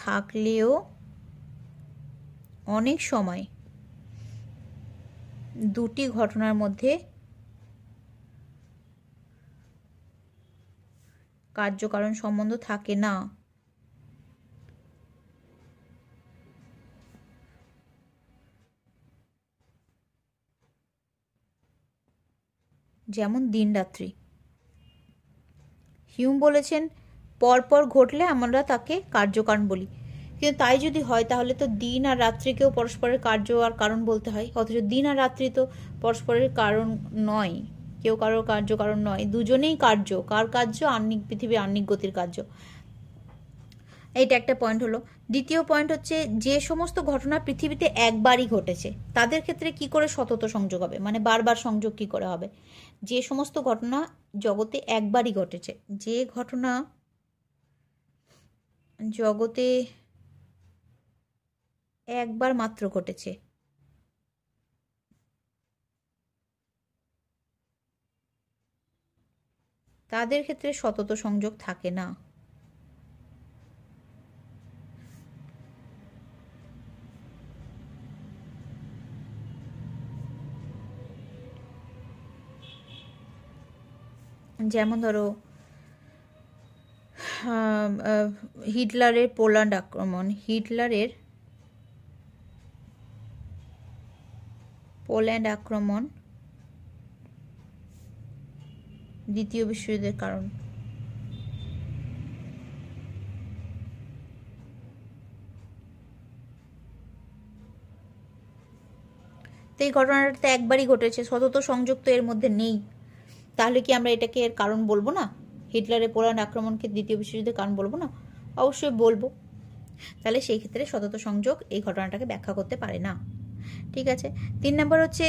থাকলেও অনেক সময় দুটি ঘটনার মধ্যে কার্যকারণ সম্বন্ধ থাকে না। যেমন দিন রাত্রি, হিউম বলেছেন পরপর ঘটলে আমরা তাকে কার্যকারণ বলি, কিন্তু তাই যদি হয় তাহলে তো দিন আর রাত্রিকেও পরস্পরের কার্য আর কারণ বলতে হয়, অথচ দিন আর রাত্রি তো পরস্পরের কারণ নয়, কেউ কারোর কার্য কারণ নয়, দুজনেই কার্য। কার কার্য? পৃথিবীর আহ্নিক গতির কার্য। এইটা একটা পয়েন্ট হলো। দ্বিতীয় পয়েন্ট হচ্ছে, যে সমস্ত ঘটনা পৃথিবীতে একবারই ঘটেছে তাদের ক্ষেত্রে কি করে সতত সংযোগ হবে, মানে বারবার সংযোগ কি করে হবে? যে সমস্ত ঘটনা জগতে একবারই ঘটেছে, যে ঘটনা জগতে একবার মাত্র ঘটেছে, তাদের ক্ষেত্রে সতত সংযোগ থাকে না। যেমন ধরো হিটলারের পোল্যান্ড আক্রমণ, দ্বিতীয় বিশ্বযুদ্ধের কারণ। তো এই ঘটনাটা তো একবারই ঘটেছে, সতত সংযোগ তো এর মধ্যে নেই, তাহলে কি আমরা এটাকে এর কারণ বলবো না? হিটলারের পোল্যান্ড আক্রমণকে দ্বিতীয় বিশ্বযুদ্ধের কারণ বলবো না? অবশ্যই বলবো। তাহলে সেই ক্ষেত্রে সতত সংযোগ এই ঘটনাটাকে ব্যাখ্যা করতে পারে না। ঠিক আছে, 3 নম্বর হচ্ছে,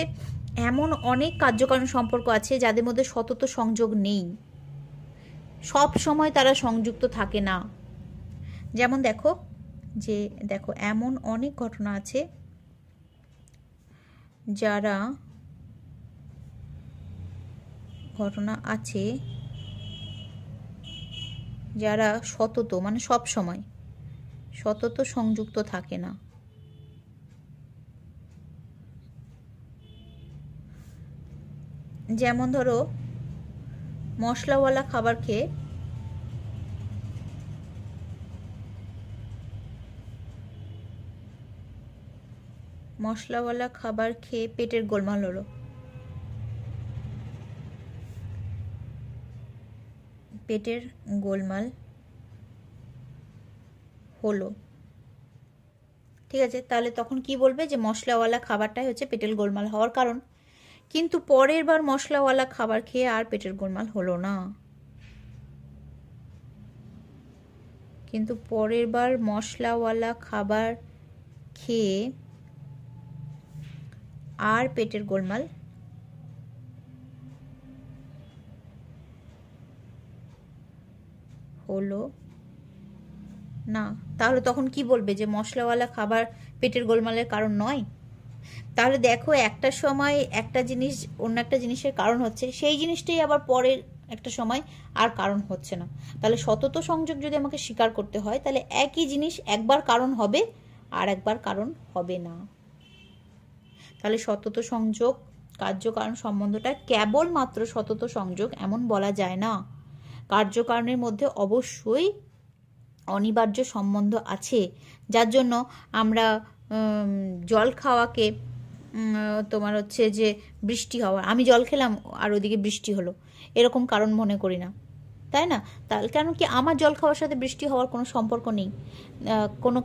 এমন অনেক কার্যকারণ সম্পর্ক আছে যাদের মধ্যে সতত সংযোগ নেই, সব সময় তারা সংযুক্ত থাকে না। যেমন দেখো এমন অনেক ঘটনা আছে যারা সতত, মানে সব সময় সতত সংযুক্ত থাকে না। যেমন ধরো মশলাওয়ালা খাবার খেয়ে পেটের গোলমাল হলো, ঠিক আছে, তাহলে তখন কি বলবে যে মশলাওয়ালা খাবারটাই হচ্ছে পেটের গোলমাল হওয়ার কারণ। কিন্তু পরের বার মশলাওয়ালা খাবার খেয়ে আর পেটের গোলমাল হলো না, কিন্তু পরের বার মশলাওয়ালা খাবার খেয়ে আর পেটের গোলমাল হলো না। তাহলে তখন কি বলবে যে মশলাওয়ালা খাবার পেটের গোলমালের কারণ নয়? তাহলে দেখো, একটা সময় একটা জিনিস অন্য একটা জিনিসের কারণ হচ্ছে, সেই জিনিসটাই আবার পরের একটা সময় আর কারণ হচ্ছে না। তাহলে সতত সংযোগ যদি আমাকে স্বীকার করতে হয়, তাহলে একই জিনিস একবার কারণ হবে আর একবার কারণ হবে না। তাহলে সতত সংযোগ কার্যকারণ সম্বন্ধটা কেবলমাত্র সতত সংযোগ এমন বলা যায় না। কার্যকারণের মধ্যে অবশ্যই অনিবার্য সম্বন্ধ আছে, যার জন্য আমরা জল খাওয়াকে তোমার হচ্ছে যে বৃষ্টি হওয়া, আমি জল খেলাম আর ওদিকে বৃষ্টি হলো, এরকম কারণ মনে করি না, তাই না? তাহলে কেন কি আমার জল খাওয়ার সাথে বৃষ্টি হওয়ার কোনো সম্পর্ক নেই, কোনো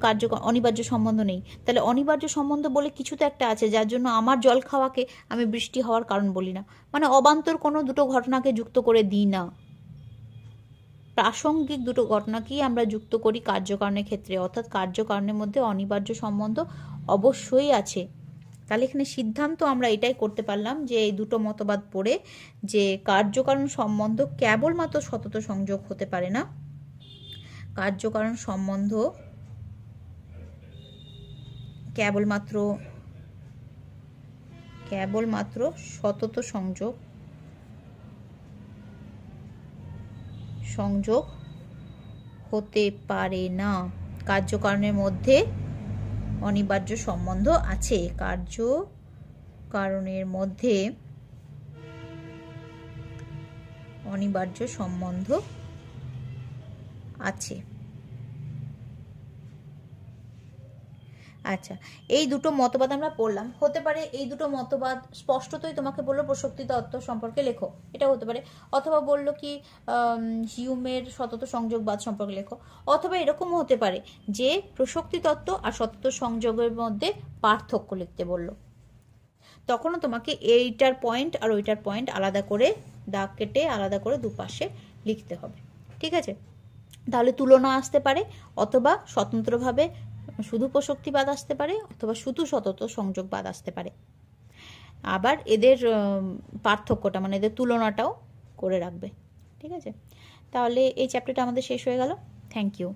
অনিবার্য সম্বন্ধ নেই। তাহলে অনিবার্য সম্বন্ধ বলে কিছু তো একটা আছে, যার জন্য আমার জল খাওয়াকে আমি বৃষ্টি হওয়ার কারণ বলি না। মানে অবান্তর কোনো দুটো ঘটনাকে যুক্ত করে দিই না, প্রাসঙ্গিক দুটো ঘটনাকেই আমরা যুক্ত করি কার্যকারণের ক্ষেত্রে, অর্থাৎ কার্যকারণের মধ্যে অনিবার্য সম্বন্ধ অবশ্যই আছে। তাহলে এখানে সিদ্ধান্ত আমরা এটাই করতে পারলাম যে এই দুটো মতবাদ পড়ে, যে কার্যকারণ সম্বন্ধ কেবলমাত্র সতত সংযোগ হতে পারে না, কার্যকারণ সম্বন্ধ কেবলমাত্র সতত সংযোগ হতে পারে না। কার্যকারণের মধ্যে অনিবার্য সম্বন্ধ আছে, কার্যকারণের মধ্যে অনিবার্য সম্বন্ধ আছে। আচ্ছা, এই দুটো মতবাদ আমরা পড়লাম। হতে পারে এই দুটো মতবাদ স্পষ্টতই তোমাকে বললো প্রসক্তি তত্ত্ব সম্পর্কে লেখো, এটা হতে পারে। অথবা বললো কি হিউমের সতত সংযোগবাদ সম্পর্কে লেখো। অথবা এরকমও হতে পারে যে প্রসক্তি তত্ত্ব আর সতত সংযোগের মধ্যে পার্থক্য লিখতে বললো। তখনও তোমাকে এইটার পয়েন্ট আর ওইটার পয়েন্ট আলাদা করে দাগ কেটে আলাদা করে দুপাশে লিখতে হবে, ঠিক আছে? তাহলে তুলনা আসতে পারে, অথবা স্বতন্ত্রভাবে শুধু প্রসক্তিবাদ আসতে পারে, অথবা শুধু সতত সংযোগবাদ আসতে পারে। আবার এদের পার্থক্যটা মানে এদের তুলনাটাও করে রাখবে, ঠিক আছে? তাহলে এই চ্যাপ্টারটা আমাদের শেষ হয়ে গেল। Thank you.